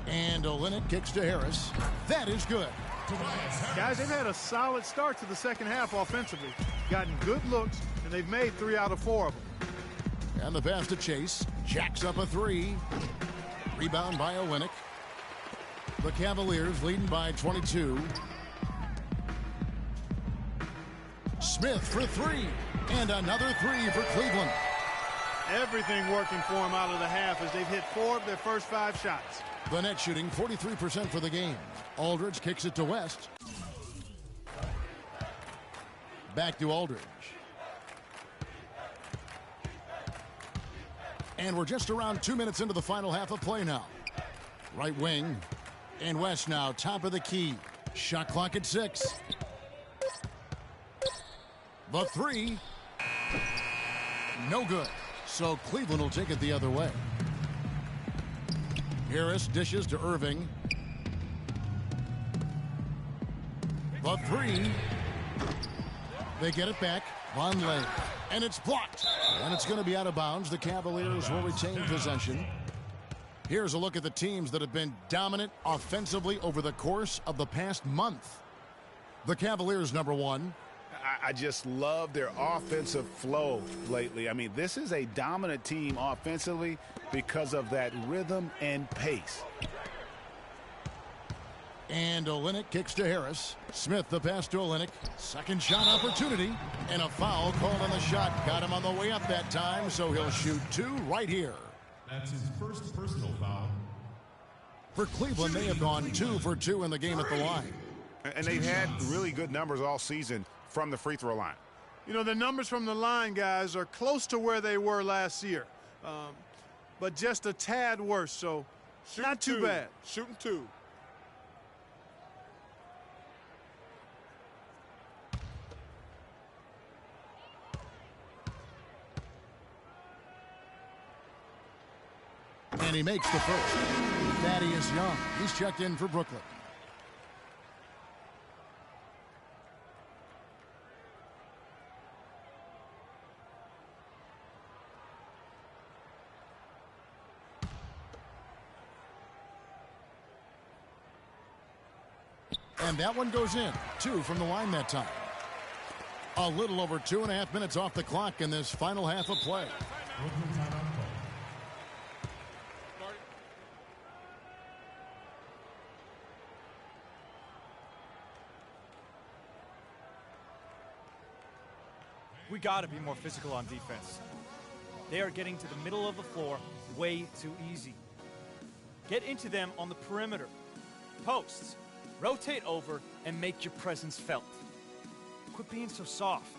And Olynyk kicks to Harris. That is good. Guys, they've had a solid start to the second half offensively. Gotten good looks, and they've made 3 out of 4 of them. And the pass to Chase. Jacks up a 3. Rebound by Olynyk. The Cavaliers leading by 22. Smith for 3. And another 3 for Cleveland. Everything working for them out of the half as they've hit 4 of their first 5 shots. The net shooting 43% for the game. Aldridge kicks it to West. Back to Aldridge. And we're just around 2 minutes into the final half of play now. Right wing. And West now top of the key. Shot clock at 6. The 3. No good. So Cleveland will take it the other way. Harris dishes to Irving. The 3. They get it back. Vonleh. And it's blocked. And it's going to be out of bounds. The Cavaliers will retain possession. Here's a look at the teams that have been dominant offensively over the course of the past month. The Cavaliers, number 1. I just love their offensive flow lately. I mean, this is a dominant team offensively because of that rhythm and pace. And Olynyk kicks to Harris. Smith the pass to Olynyk. Second shot opportunity. And a foul called on the shot. Got him on the way up that time, so he'll shoot 2 right here. That's his first personal foul. For Cleveland, they have gone 2 for 2 in the game at the line. And they've had really good numbers all season from the free throw line. You know, the numbers from the line, guys, are close to where they were last year. But just a tad worse, so not too bad. Shooting 2. And he makes the first. Thaddeus Young. He's checked in for Brooklyn. And that one goes in. 2 from the line that time. A little over 2.5 minutes off the clock in this final half of play. We got to be more physical on defense. They are getting to the middle of the floor way too easy. Get into them on the perimeter. Posts. Rotate over and make your presence felt. Quit being so soft.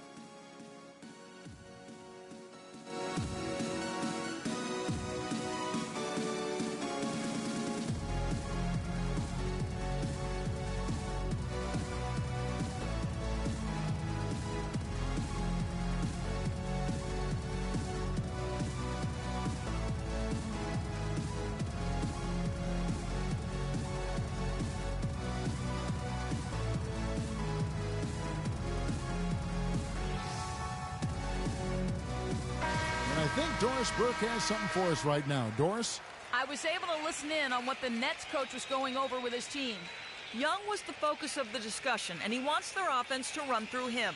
I think Doris Burke has something for us right now. Doris? I was able to listen in on what the Nets coach was going over with his team. Young was the focus of the discussion, and he wants their offense to run through him.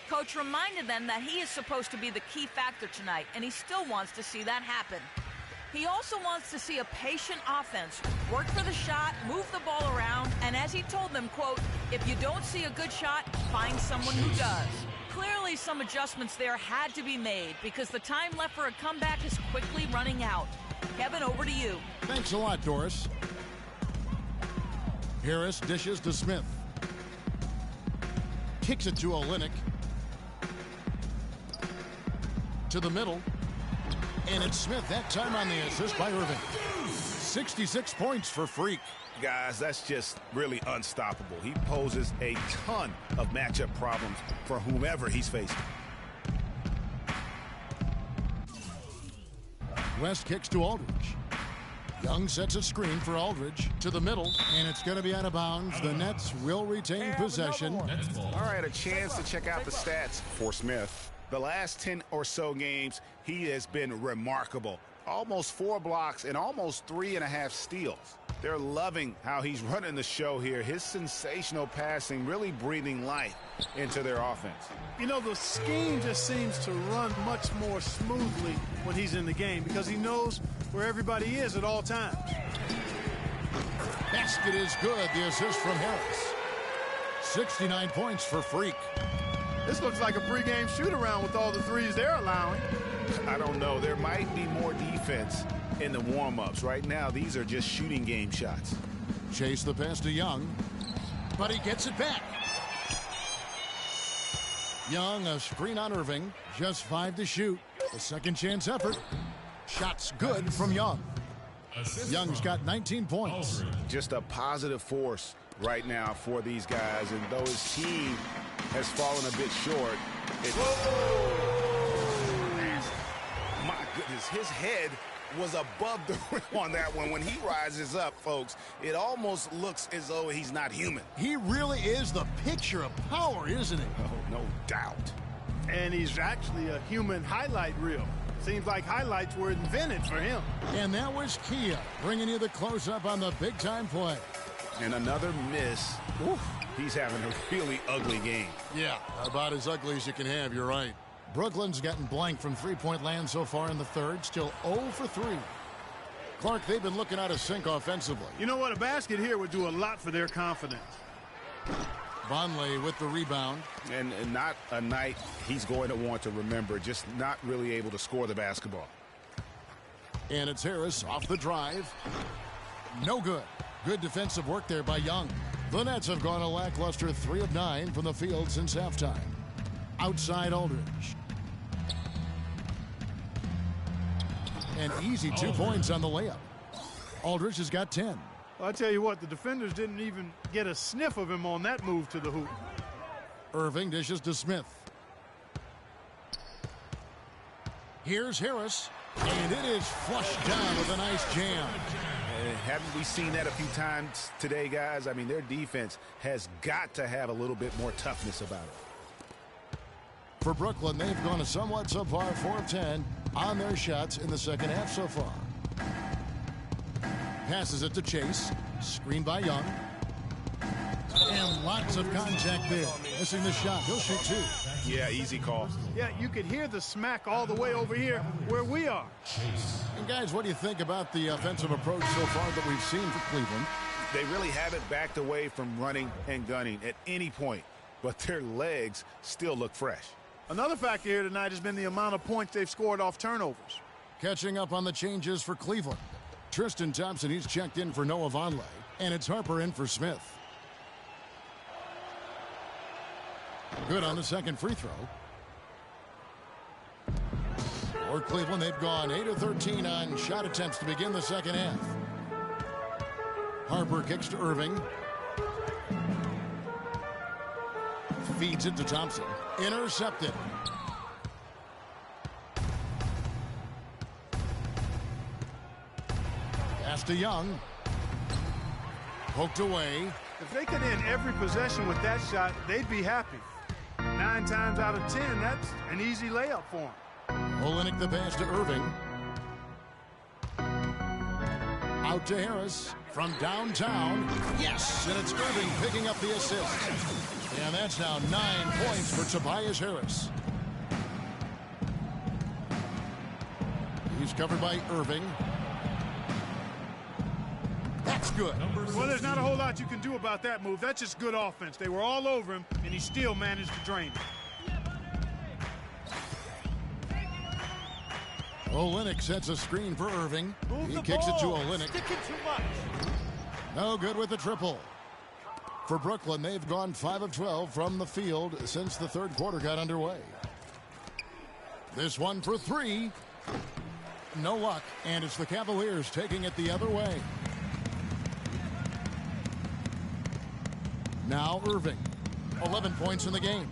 Coach reminded them that he is supposed to be the key factor tonight, and he still wants to see that happen. He also wants to see a patient offense, work for the shot, move the ball around, and as he told them, quote, if you don't see a good shot, find someone who does. Clearly some adjustments there had to be made because the time left for a comeback is quickly running out. Kevin, over to you. Thanks a lot, Doris. Harris dishes to Smith. Kicks it to Olynyk. To the middle. And it's Smith that time on the assist by Irving. 66 points for Freak. Guys, that's just really unstoppable. He poses a ton of matchup problems for whomever he's facing. West kicks to Aldridge. Young sets a screen for Aldridge to the middle, and it's going to be out of bounds. The Nets will retain possession. All right, a chance to check out the stats for Smith. The last 10 or so games, he has been remarkable. Almost 4 blocks and almost 3.5 steals. They're loving how he's running the show here. His sensational passing really breathing life into their offense. You know, the scheme just seems to run much more smoothly when he's in the game because he knows where everybody is at all times. Basket is good. The assist from Harris. 69 points for Freak. This looks like a pregame shoot-around with all the threes they're allowing. I don't know. There might be more defense in the warm-ups. Right now, these are just shooting game shots. Chase the pass to Young, but he gets it back. Young, a screen on Irving. Just 5 to shoot. The second chance effort. Shots good from Young. Young's got 19 points. Just a positive force right now for these guys. And though his team has fallen a bit short, my goodness, his head was above the rim on that one. When he rises up, folks, it almost looks as though he's not human. He really is the picture of power, isn't he? Oh, no doubt. And he's actually a human highlight reel. Seems like highlights were invented for him. And that was Kia bringing you the close-up on the big-time play. And another miss. Oof, he's having a really ugly game. Yeah, about as ugly as you can have, you're right. Brooklyn's gotten blank from three-point land so far in the third, still 0 for 3. Clark, they've been looking out of sync offensively. You know what? A basket here would do a lot for their confidence. Vonleh with the rebound. And not a night he's going to want to remember, just not really able to score the basketball. And it's Harris off the drive. No good. Good defensive work there by Young. The Nets have gone a lackluster 3 of 9 from the field since halftime. Outside Aldridge. An easy 2 points on the layup. Aldridge has got 10. Well, I tell you what, the defenders didn't even get a sniff of him on that move to the hoop. Irving dishes to Smith. Here's Harris, and it is flushed down with a nice jam. Haven't we seen that a few times today, guys? I mean, their defense has got to have a little bit more toughness about it. For Brooklyn, they've gone a somewhat subpar 4 of 10 on their shots in the second half so far. Passes it to Chase. Screened by Young. And lots of contact there. Missing the shot. He'll shoot 2. Yeah, easy call. Yeah, you could hear the smack all the way over here where we are. And guys, what do you think about the offensive approach so far that we've seen for Cleveland? They really haven't backed away from running and gunning at any point, but their legs still look fresh. Another factor here tonight has been the amount of points they've scored off turnovers. Catching up on the changes for Cleveland. Tristan Thompson, he's checked in for Noah Vonleh, and it's Harper in for Smith. Good on the second free throw. For Cleveland, they've gone 8 of 13 on shot attempts to begin the second half. Harper kicks to Irving. Feeds it to Thompson. Intercepted. Pass to Young. Poked away. If they could end every possession with that shot, they'd be happy. 9 times out of 10, that's an easy layup for them. Olynyk the pass to Irving. Out to Harris from downtown. Yes, and it's Irving picking up the assist. And that's now 9 points for Tobias Harris. He's covered by Irving. That's good. Well, there's not a whole lot you can do about that move. That's just good offense. They were all over him, and he still managed to drain it. Olynyk sets a screen for Irving. He kicks it to Olynyk. No good with the triple. For Brooklyn, they've gone 5 of 12 from the field since the third quarter got underway. This one for 3. No luck, and it's the Cavaliers taking it the other way. Now Irving, 11 points in the game.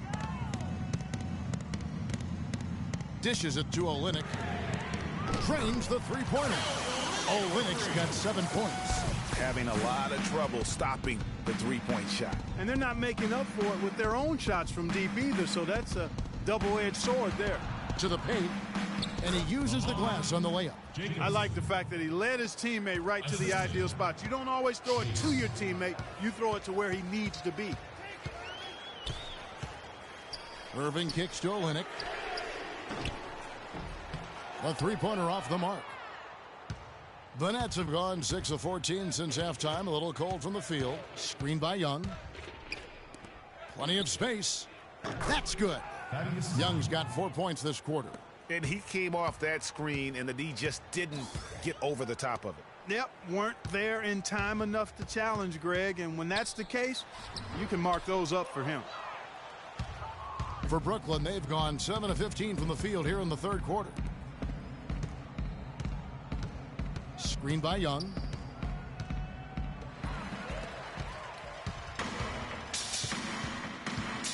Dishes it to Olynyk. Drains the three-pointer. Olynyk's got 7 points. Having a lot of trouble stopping the three-point shot. And they're not making up for it with their own shots from deep either, so that's a double-edged sword there. To the paint. And he uses the glass on the layup. I like the fact that he led his teammate right to the ideal spot. You don't always throw it to your teammate. You throw it to where he needs to be. Irving kicks to Olynyk. A three-pointer off the mark. The Nets have gone 6 of 14 since halftime. A little cold from the field. Screen by Young. Plenty of space. That's good. Young's got 4 points this quarter. And he came off that screen, and the D just didn't get over the top of it. Yep, weren't there in time enough to challenge Greg, and when that's the case, you can mark those up for him. For Brooklyn, they've gone 7 of 15 from the field here in the third quarter. Screen by Young.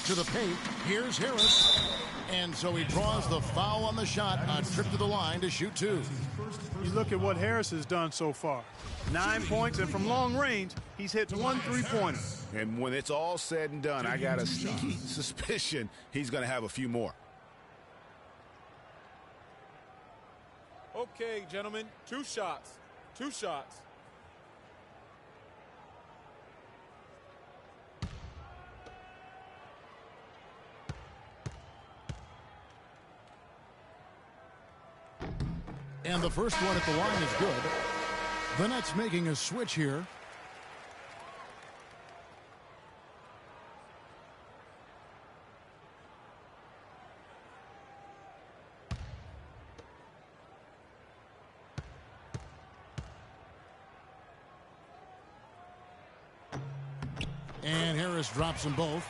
To the paint. Here's Harris. And so he draws the foul on the shot. A trip to the line to shoot two. You look at what Harris has done so far. 9 points, and from long range, he's hit 1 3-pointer. And when it's all said and done, I got a sneaky suspicion he's going to have a few more. Okay, gentlemen, 2 shots. 2 shots. And the first one at the line is good. The Nets making a switch here. And Harris drops them both.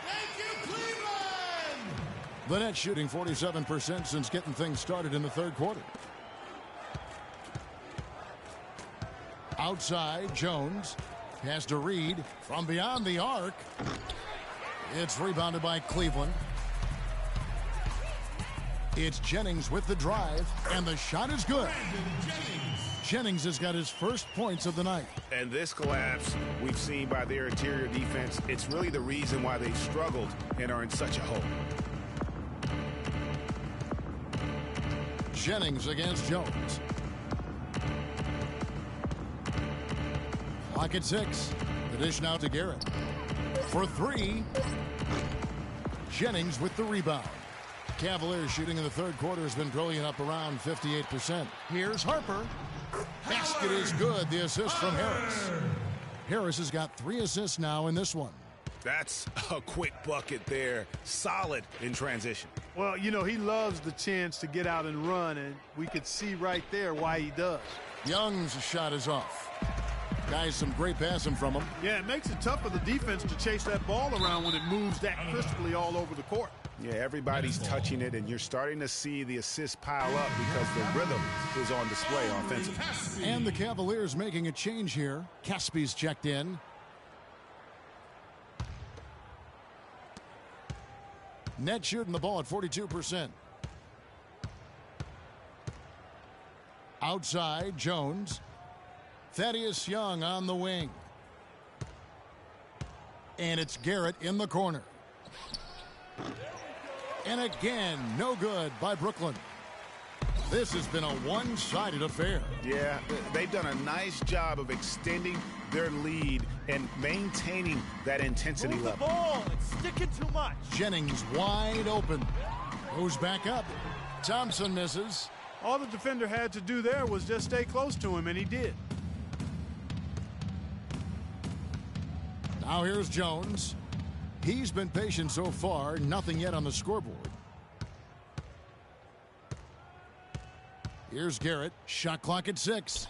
Thank you, Cleveland! The Nets shooting 47% since getting things started in the third quarter. Outside, Jones. Pass to Reed from beyond the arc. It's rebounded by Cleveland. It's Jennings with the drive, and the shot is good. Jennings has got his first points of the night. And this collapse we've seen by their interior defense, it's really the reason why they've struggled and are in such a hole. Jennings against Jones. Clock at 6. The dish now to Garrett. For 3. Jennings with the rebound. Cavaliers shooting in the third quarter has been brilliant, up around 58%. Here's Harper. Basket is good. The assist from Harris. Harris has got 3 assists now in this one. That's a quick bucket there. Solid in transition. Well, you know, he loves the chance to get out and run, and we could see right there why he does. Young's shot is off. Guys, some great passing from him. Yeah, it makes it tough for the defense to chase that ball around when it moves that crisply all over the court. Yeah, everybody's touching it, and you're starting to see the assists pile up because the rhythm is on display offensively. And the Cavaliers making a change here. Caspi's checked in. Net shooting the ball at 42%. Outside, Jones. Thaddeus Young on the wing. And it's Garrett in the corner. And again, no good by Brooklyn. This has been a one-sided affair. Yeah, they've done a nice job of extending their lead and maintaining that intensity level. Move the ball. It's sticking too much. Jennings wide open. Goes back up. Thompson misses. All the defender had to do there was just stay close to him, and he did. Now here's Jones. He's been patient so far. Nothing yet on the scoreboard. Here's Garrett. Shot clock at 6.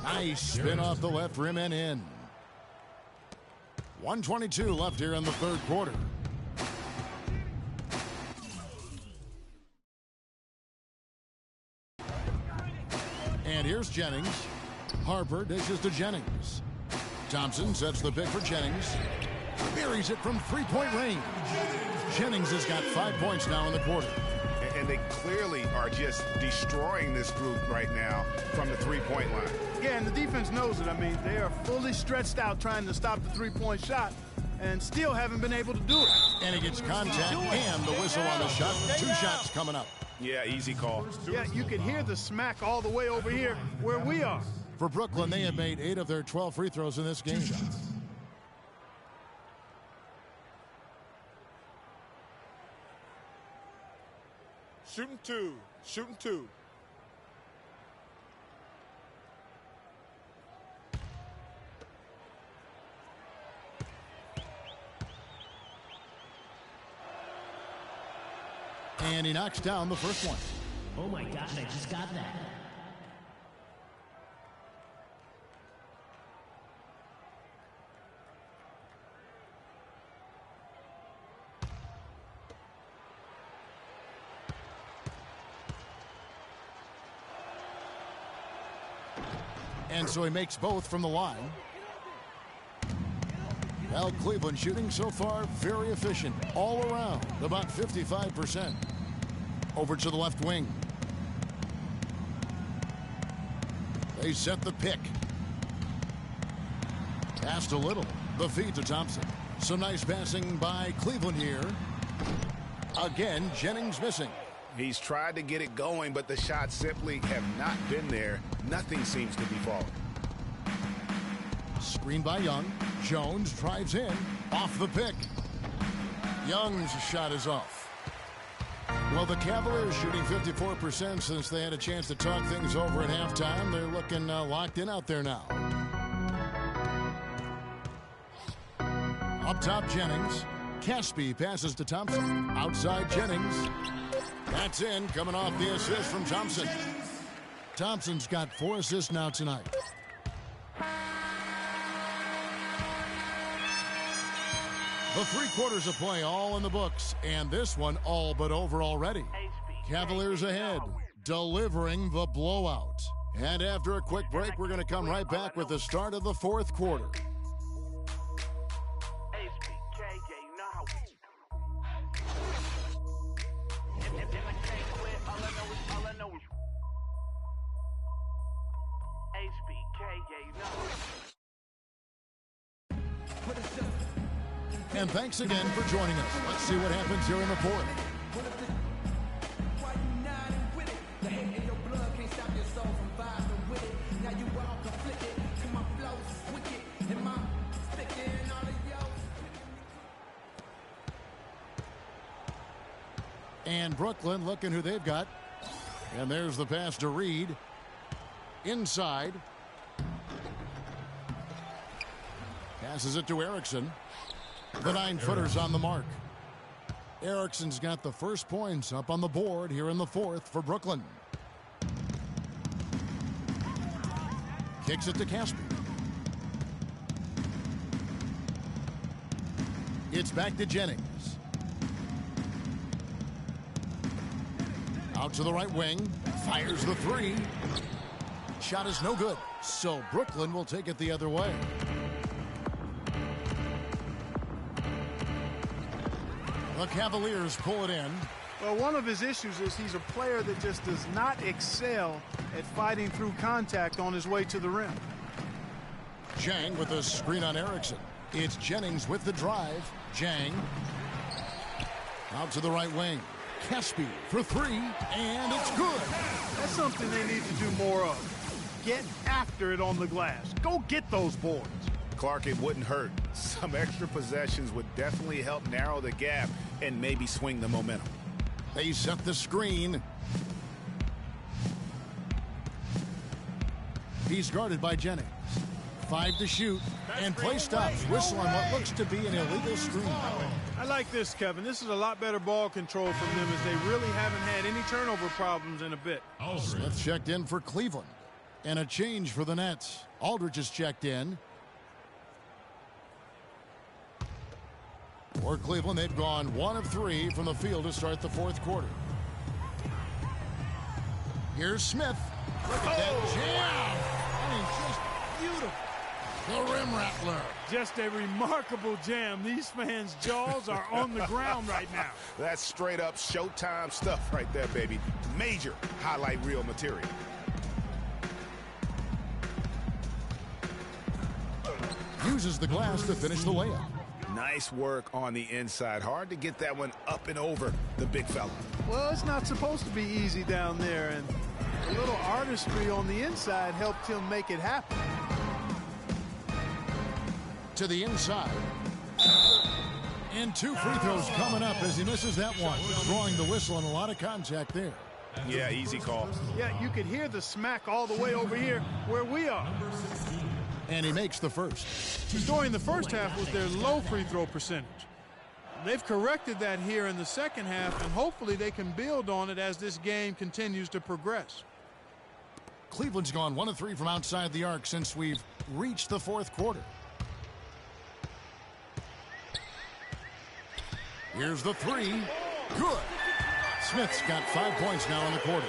Nice spin off the left rim and in. 1:22 left here in the third quarter. And here's Jennings. Harper dishes to Jennings. Thompson sets the pick for Jennings. Buries it from three-point range. Jennings has got 5 points now in the quarter. And they clearly are just destroying this group right now from the three-point line. Yeah, and the defense knows it. I mean, they are fully stretched out trying to stop the three-point shot and still haven't been able to do it. And he gets contact and the whistle on the shot. 2 shots coming up. Yeah, easy call. Yeah, you can hear the smack all the way over here where we are. For Brooklyn, they have made 8 of their 12 free throws in this game. Shooting two. Shooting two. And he knocks down the first one. Oh my gosh, I just got that. And so he makes both from the line. Well, Cleveland shooting so far very efficient all around, about 55%. Over to the left wing. They set the pick. Passed a little. The feed to Thompson. Some nice passing by Cleveland here. Again, Jennings missing. He's tried to get it going, but the shots simply have not been there. Nothing seems to be falling. Screen by Young. Jones drives in. Off the pick. Young's shot is off. Well, the Cavaliers shooting 54% since they had a chance to talk things over at halftime. They're looking locked in out there now. Up top, Jennings. Caspi passes to Thompson. Outside, Jennings. That's in, coming off the assist from Thompson. Thompson's got 4 assists now tonight. The 3 quarters of play all in the books, and this one all but over already. Cavaliers ahead, delivering the blowout. And after a quick break, we're going to come right back with the start of the 4th quarter. And thanks again for joining us. Let's see what happens here in the 4th. And Brooklyn looking who they've got. And there's the pass to Reed. Inside. Passes it to Erickson. The 9-footer's on the mark. Erickson's got the first points up on the board here in the 4th for Brooklyn. Kicks it to Caspi. It's back to Jennings. Out to the right wing. Fires the 3. Shot is no good. So Brooklyn will take it the other way. The Cavaliers pull it in. Well, one of his issues is he's a player that just does not excel at fighting through contact on his way to the rim. Jang with a screen on Erickson. It's Jennings with the drive. Jang. Out to the right wing. Caspi for 3, and it's good. That's something they need to do more of. Get after it on the glass. Go get those boards. Clark, it wouldn't hurt. Some extra possessions would definitely help narrow the gap and maybe swing the momentum. They set the screen. He's guarded by Jennings. 5 to shoot, and play stops. Whistle on what looks to be an illegal screen. I like this, Kevin. This is a lot better ball control from them as they really haven't had any turnover problems in a bit. Smith checked in for Cleveland. And a change for the Nets. Aldridge is checked in. For Cleveland, they've gone 1 of 3 from the field to start the 4th quarter. Here's Smith. Look at that jam. I mean, just beautiful. The rim rattler. Just a remarkable jam. These fans' jaws are on the ground right now. That's straight up Showtime stuff right there, baby. Major highlight reel material. Uses the glass to finish the layup. Nice work on the inside. Hard to get that one up and over the big fella. Well, it's not supposed to be easy down there, and a little artistry on the inside helped him make it happen. To the inside. And 2 free throws coming up as he misses that one. Drawing the whistle and a lot of contact there. Yeah, easy call. Yeah, you could hear the smack all the way over here where we are. And he makes the first. During the first half was their low free throw percentage. They've corrected that here in the second half, and hopefully they can build on it as this game continues to progress. Cleveland's gone 1 of 3 from outside the arc since we've reached the fourth quarter. Here's the 3. Good. Smith's got 5 points now in the quarter.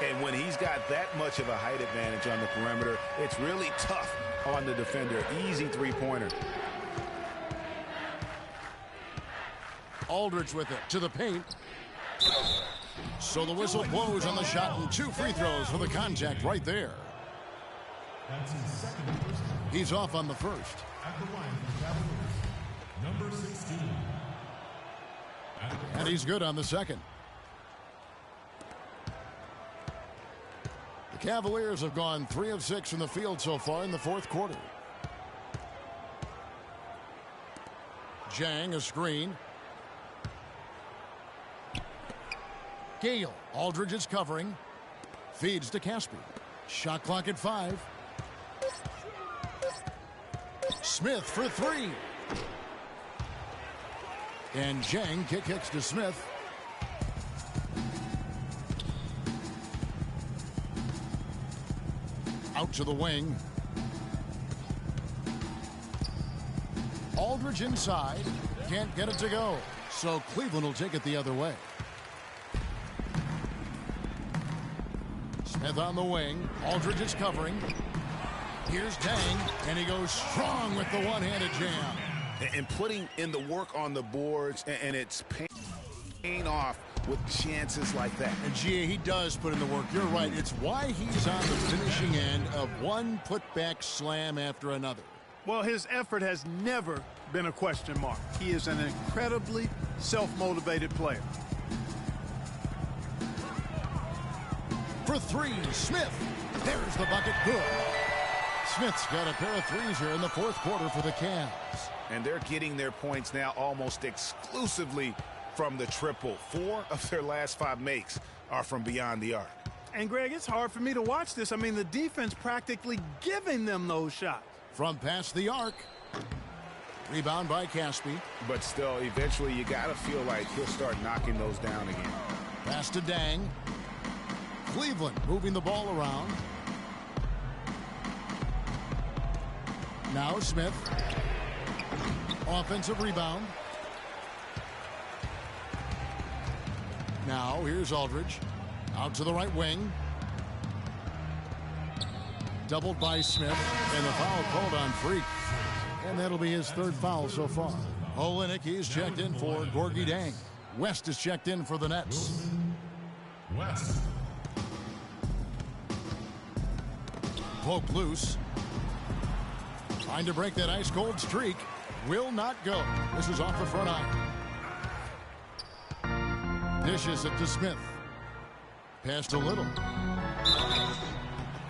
And when he's got that much of a height advantage on the perimeter, it's really tough on the defender. Easy three-pointer. Aldridge with it to the paint. So the whistle blows on the shot and 2 free throws for the contact right there. He's off on the first. At the line for Cavaliers, number 16. And he's good on the second. The Cavaliers have gone 3 of 6 from the field so far in the fourth quarter. Jang, a screen. Gale. Aldridge is covering. Feeds to Caspi. Shot clock at 5. Smith for 3. And Jang kicks to Smith. Out to the wing. Aldridge inside. Can't get it to go. So Cleveland will take it the other way. Smith on the wing. Aldridge is covering. Here's Dang, and he goes strong with the one-handed jam. And putting in the work on the boards, and it's paying off with chances like that. And G.A., he does put in the work. You're right. It's why he's on the finishing end of one putback slam after another. Well, his effort has never been a question mark. He is an incredibly self-motivated player. For 3, Smith. There's the bucket. Good. Smith's got a pair of threes here in the fourth quarter for the Cavs. And they're getting their points now almost exclusively from the triple. 4 of their last 5 makes are from beyond the arc. And, Greg, it's hard for me to watch this. I mean, the defense practically giving them those shots. From past the arc. Rebound by Caspi. But still, eventually you got to feel like he'll start knocking those down again. Pass to Dang. Cleveland moving the ball around. Now Smith. Offensive rebound. Now here's Aldridge. Out to the right wing. Doubled by Smith. And the foul called on Freak. And that'll be his 3rd foul so far. Olenek, he's checked in for Gorgie Dang. West is checked in for the Nets. West. Poke loose. Trying to break that ice-cold streak. Will not go. This is off the front eye. Dishes it to Smith. Passed a little.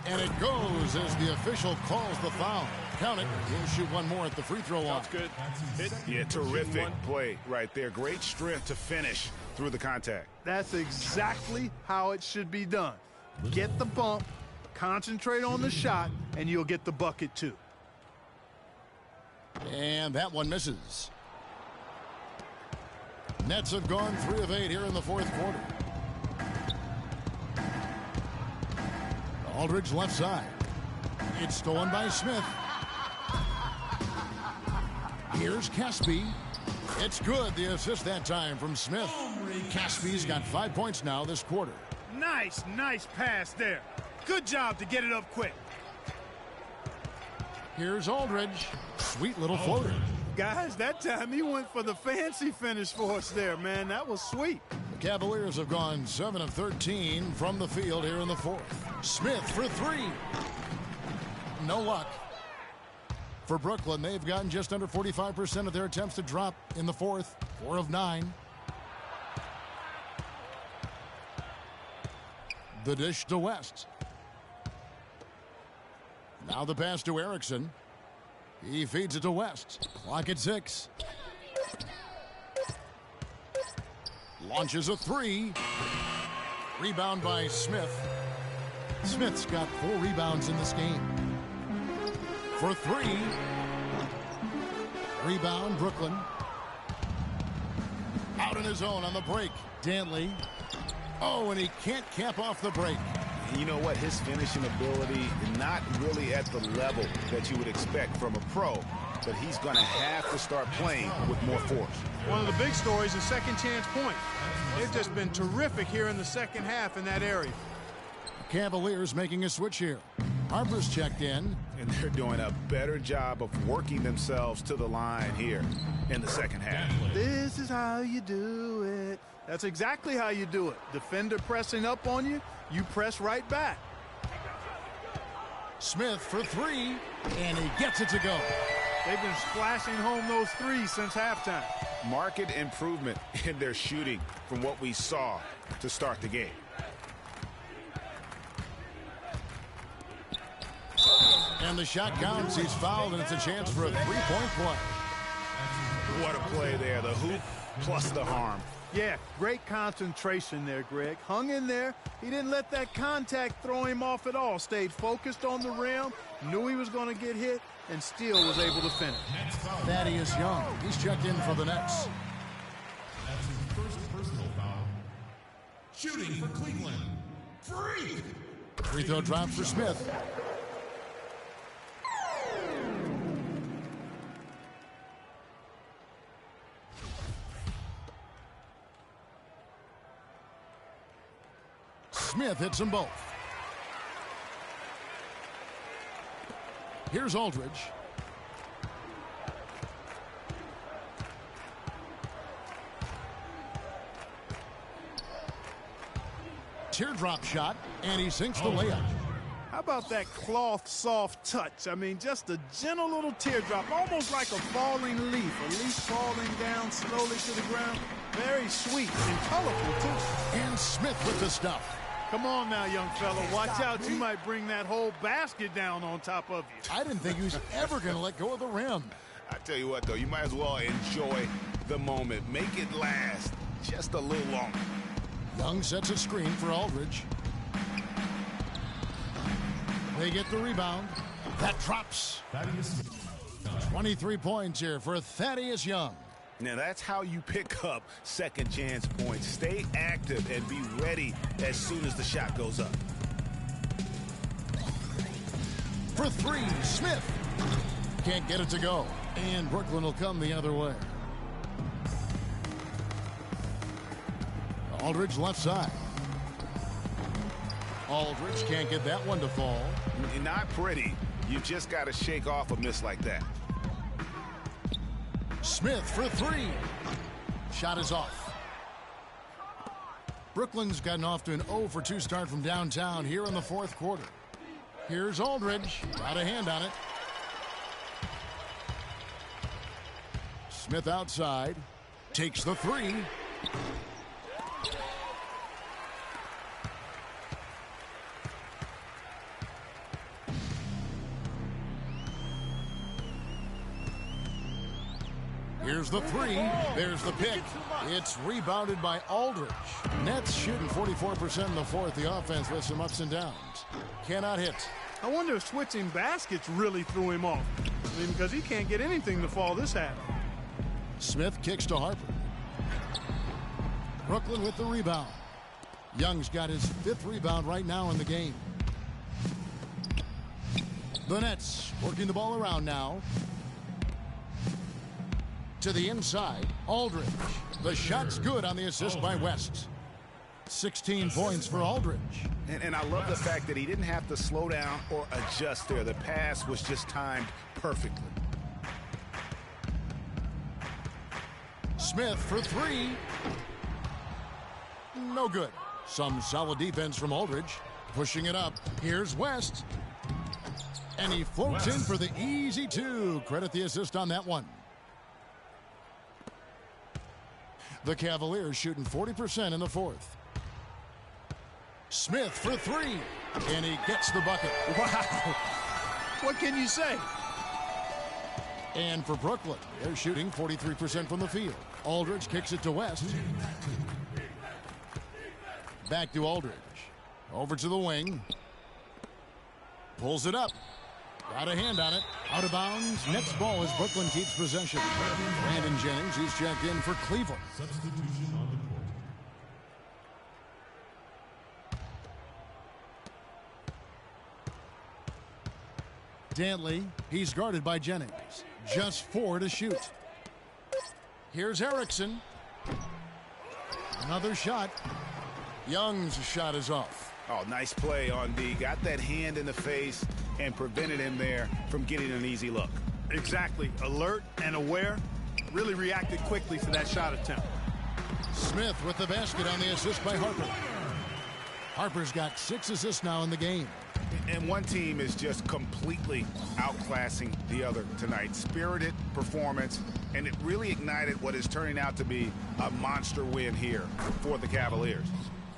And it goes as the official calls the foul. Count it. He'll shoot one more at the free throw line. That's good. Yeah, terrific play right there. Great strength to finish through the contact. That's exactly how it should be done. Get the bump, concentrate on the shot, and you'll get the bucket too. And that one misses. Nets have gone 3 of 8 here in the fourth quarter. Aldridge left side. It's stolen by Smith. Here's Caspi. It's good. The assist that time from Smith. Caspi's got 5 points now this quarter. Nice pass there. Good job to get it up quick. Here's Aldridge. Sweet little floater. Guys, that time he went for the fancy finish for us there, man. That was sweet. The Cavaliers have gone 7 of 13 from the field here in the fourth. Smith for 3. No luck. For Brooklyn, they've gotten just under 45% of their attempts to drop in the fourth, 4 of 9. The dish to West. Now the pass to Erickson. He feeds it to West. Clock at 6. Launches a 3. Rebound by Smith. Smith's got 4 rebounds in this game. For 3. Rebound, Brooklyn. Out in his own on the break. Dantley. Oh, and he can't cap off the break. And you know what? His finishing ability is not really at the level that you would expect from a pro, but he's going to have to start playing with more force. One of the big stories is second chance points. They've just been terrific here in the second half in that area. Cavaliers making a switch here. Harper's checked in. And they're doing a better job of working themselves to the line here in the second half. This is how you do it. That's exactly how you do it. Defender pressing up on you, you press right back. Smith for 3, and he gets it to go. They've been splashing home those threes since halftime. Marked improvement in their shooting from what we saw to start the game. And the shot counts. He's fouled, and it's a chance for a 3-point play. What a play there. The hoop plus the harm. Yeah, great concentration there, Greg. Hung in there. He didn't let that contact throw him off at all. Stayed focused on the rim, knew he was going to get hit, and still was able to finish. Thaddeus Young. He's checked in for the Nets. That's his first personal foul. Shooting for Cleveland. Free. Free throw drop for Smith. Smith hits them both. Here's Aldridge. Teardrop shot, and he sinks the layup. How about that cloth soft touch? I mean, just a gentle little teardrop, almost like a falling leaf. A leaf falling down slowly to the ground. Very sweet and colorful, too. And Smith with the stuff. Come on now, young fella. Watch out. You might bring that whole basket down on top of you. I didn't think he was ever going to let go of the rim. I tell you what, though, you might as well enjoy the moment. Make it last just a little longer. Young sets a screen for Aldridge. They get the rebound. That drops. 23 points here for Thaddeus Young. Now that's how you pick up second chance points. Stay active and be ready as soon as the shot goes up. For 3, Smith. Can't get it to go. And Brooklyn will come the other way. Aldridge left side. Aldridge can't get that one to fall. Not pretty. You just got to shake off a miss like that. Smith for 3. Shot is off. Brooklyn's gotten off to an 0 for 2 start from downtown here in the fourth quarter. Here's Aldridge. Got a hand on it. Smith outside. Takes the 3. Here's the 3. There's the pick. It's rebounded by Aldridge. Nets shooting 44% in the fourth. The offense with some ups and downs. Cannot hit. I wonder if switching baskets really threw him off. I mean, because he can't get anything to fall this half. Smith kicks to Harper. Brooklyn with the rebound. Young's got his 5th rebound right now in the game. The Nets working the ball around now. To the inside, Aldridge. The shot's good on the assist by West. 16 points for Aldridge. And I love the fact that he didn't have to slow down or adjust there. The pass was just timed perfectly. Smith for 3. No good. Some solid defense from Aldridge. Pushing it up. Here's West. And he floats in for the easy two. Credit the assist on that one. The Cavaliers shooting 40% in the fourth. Smith for three. And he gets the bucket. Wow. What can you say? And for Brooklyn, they're shooting 43% from the field. Aldridge kicks it to West. Back to Aldridge. Over to the wing. Pulls it up. Got a hand on it. Out of bounds. Next ball as Brooklyn keeps possession. Brandon Jennings, he's checked in for Cleveland. Substitution on the court. Dantley, he's guarded by Jennings. Just 4 to shoot. Here's Erickson. Another shot. Young's shot is off. Oh, nice play on D. Got that hand in the face and prevented him there from getting an easy look. Exactly. Alert and aware. Really reacted quickly to that shot attempt. Smith with the basket on the assist by Harper. Harper's got 6 assists now in the game. And one team is just completely outclassing the other tonight. Spirited performance, and it really ignited what is turning out to be a monster win here for the Cavaliers.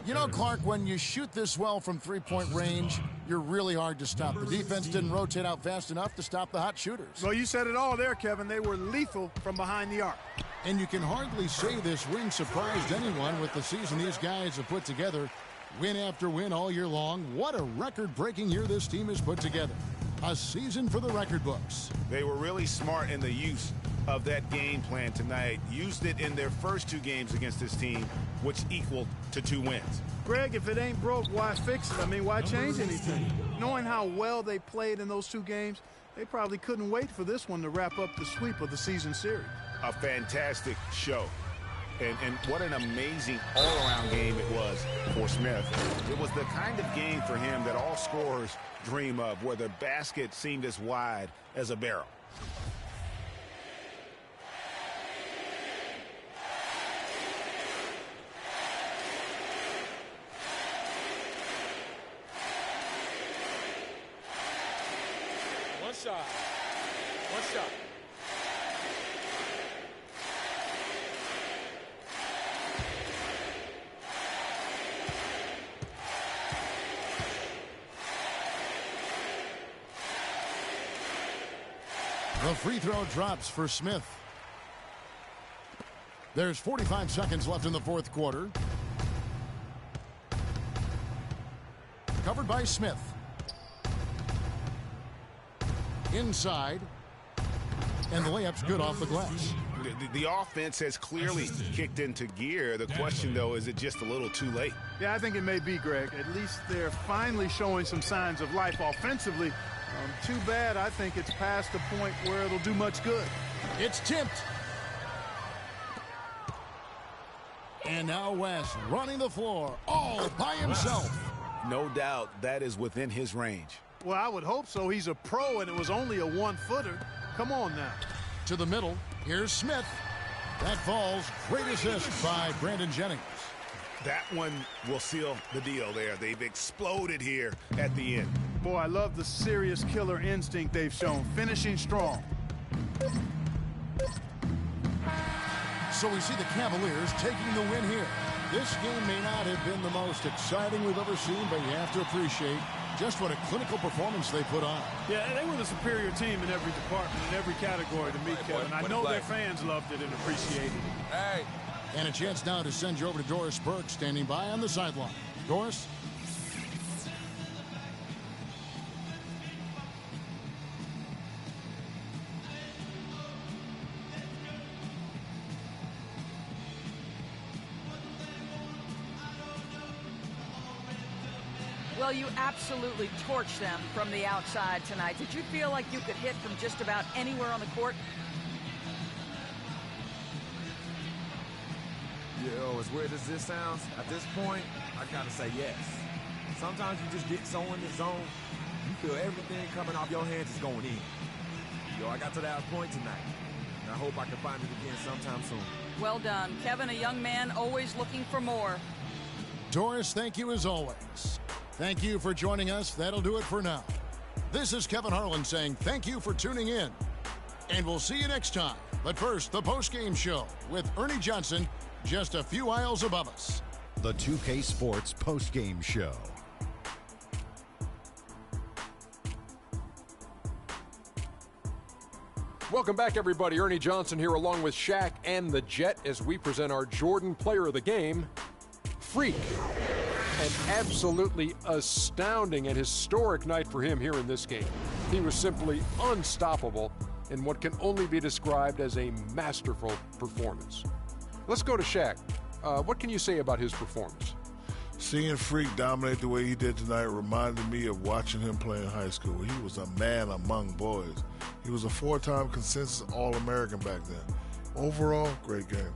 You know, Clark, when you shoot this well from three-point range, you're really hard to stop. The defense didn't rotate out fast enough to stop the hot shooters. Well, you said it all there, Kevin. They were lethal from behind the arc. And you can hardly say this win surprised anyone with the season these guys have put together. Win after win all year long. What a record-breaking year this team has put together. A season for the record books. They were really smart in the use of that game plan tonight. Used it in their first 2 games against this team, which equaled to 2 wins. Greg, if it ain't broke, why fix it? I mean, why change anything? Knowing how well they played in those 2 games, they probably couldn't wait for this one to wrap up the sweep of the season series. A fantastic show. And what an amazing all-around game it was for Smith. It was the kind of game for him that all scorers dream of, where the basket seemed as wide as a barrel. One shot. One shot. The free throw drops for Smith. There's 45 seconds left in the fourth quarter. Covered by Smith. Inside. And the layup's good off the glass. The offense has clearly kicked into gear. The question, though, is it just a little too late? Yeah, I think it may be, Greg. At least they're finally showing some signs of life offensively. Too bad I think it's past the point where it'll do much good. It's tipped. And now West running the floor all by himself. No doubt that is within his range. Well, I would hope so. He's a pro, and it was only a 1-footer. Come on now. To the middle. Here's Smith. That falls. Great assist by Brandon Jennings. That one will seal the deal there. They've exploded here at the end. Boy, I love the serious killer instinct they've shown. Finishing strong. So we see the Cavaliers taking the win here. This game may not have been the most exciting we've ever seen, but you have to appreciate just what a clinical performance they put on. Yeah, they were the superior team in every department, in every category to me, Kevin. I know their fans loved it and appreciated it. Hey. And a chance now to send you over to Doris Burke, standing by on the sideline. Doris? Well, you absolutely torched them from the outside tonight. Did you feel like you could hit from just about anywhere on the court? Yo, as weird as this sounds, at this point, I gotta say yes. Sometimes you just get so in the zone, you feel everything coming off your hands is going in. Yo, I got to that point tonight, and I hope I can find it again sometime soon. Well done. Kevin, a young man, always looking for more. Doris, thank you as always. Thank you for joining us. That'll do it for now. This is Kevin Harlan saying thank you for tuning in. And we'll see you next time. But first, the post-game show with Ernie Johnson just a few aisles above us. The 2K Sports post-game show. Welcome back, everybody. Ernie Johnson here along with Shaq and the Jet as we present our Jordan Player of the Game, Freak. An absolutely astounding and historic night for him here in this game. He was simply unstoppable in what can only be described as a masterful performance. Let's go to Shaq. What can you say about his performance? Seeing Freak dominate the way he did tonight reminded me of watching him play in high school. He was a man among boys. He was a 4-time consensus All-American back then. Overall, great game.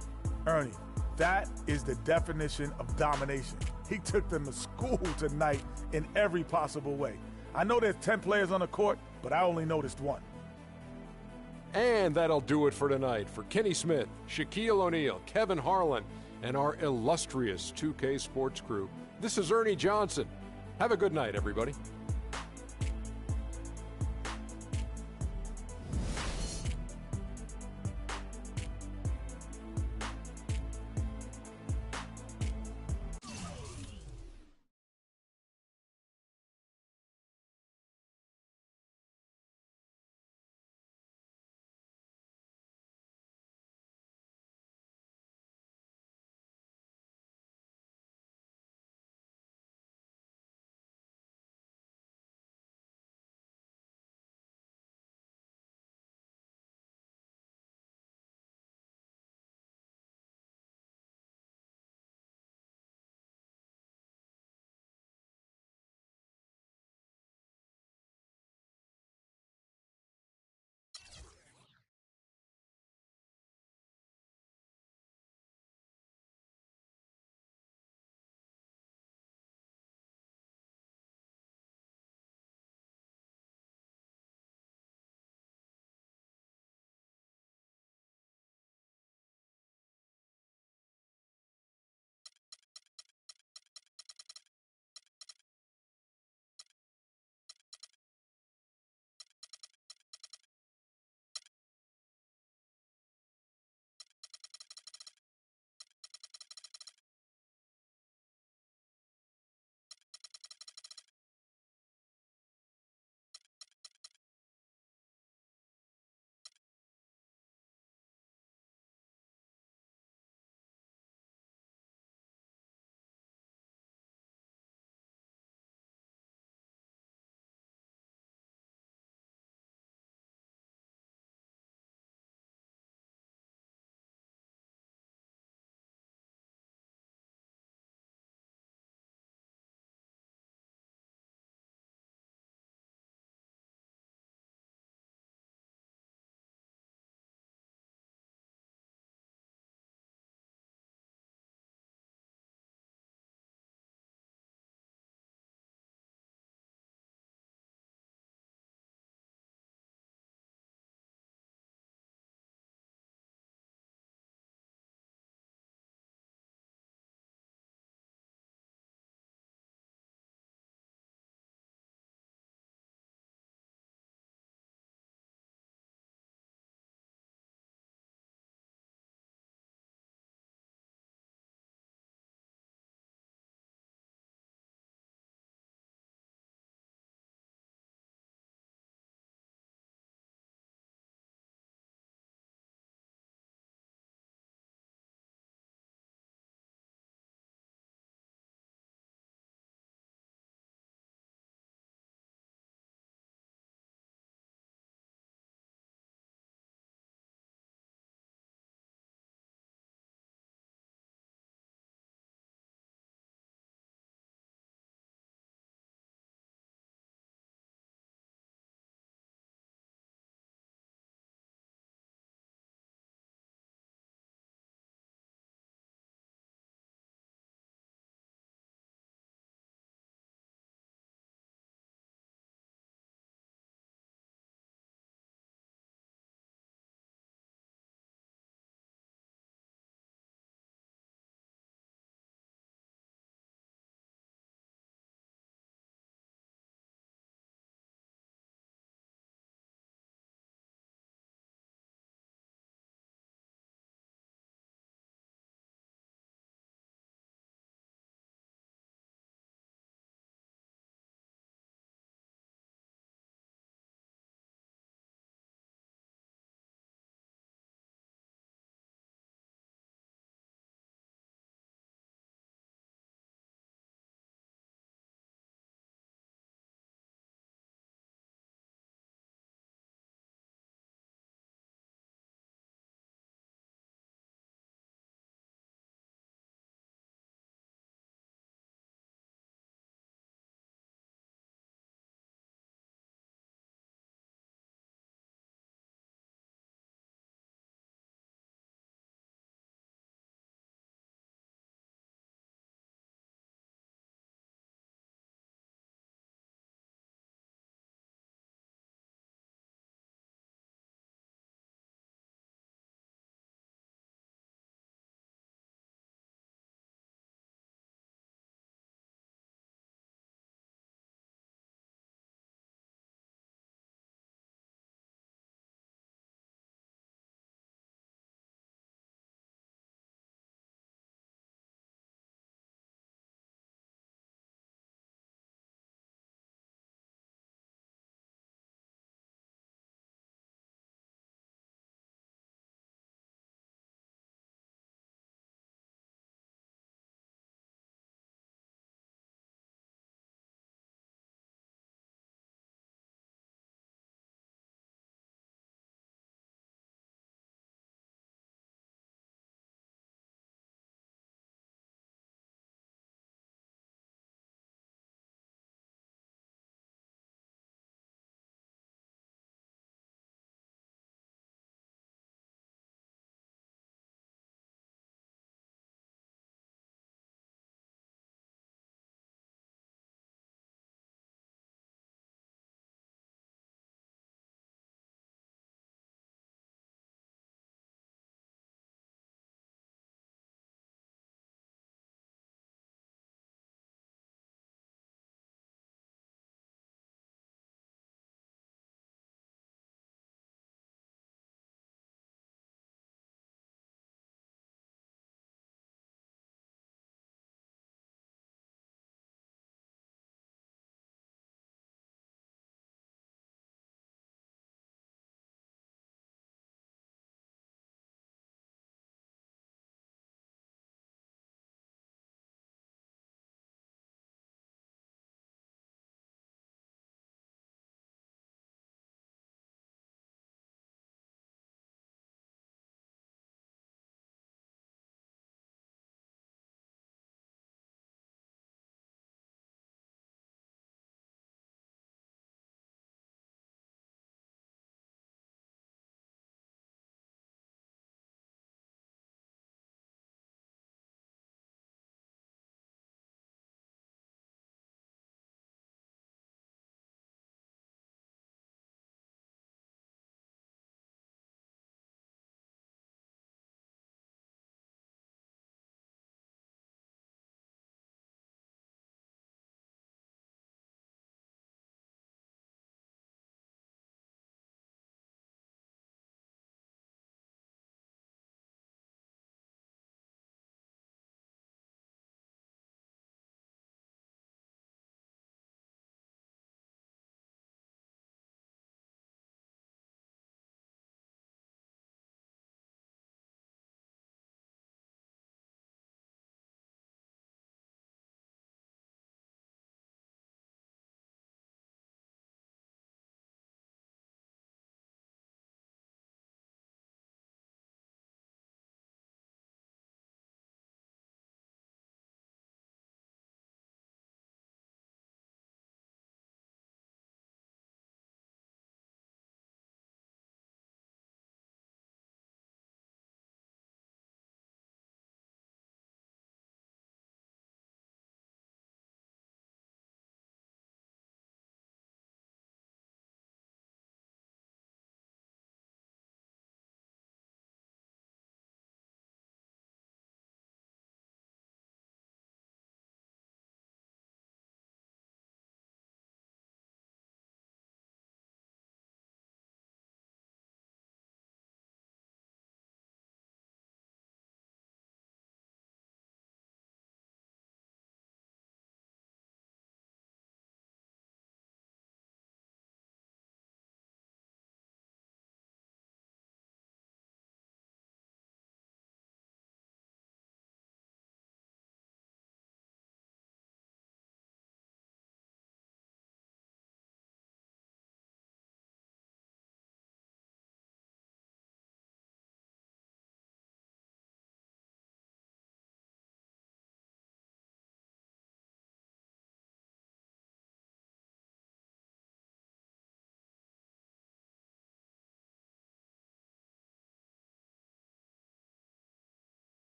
Ernie, that is the definition of domination. He took them to school tonight in every possible way. I know there's 10 players on the court, but I only noticed one. And that'll do it for tonight. For Kenny Smith, Shaquille O'Neal, Kevin Harlan, and our illustrious 2K Sports crew, this is Ernie Johnson. Have a good night, everybody.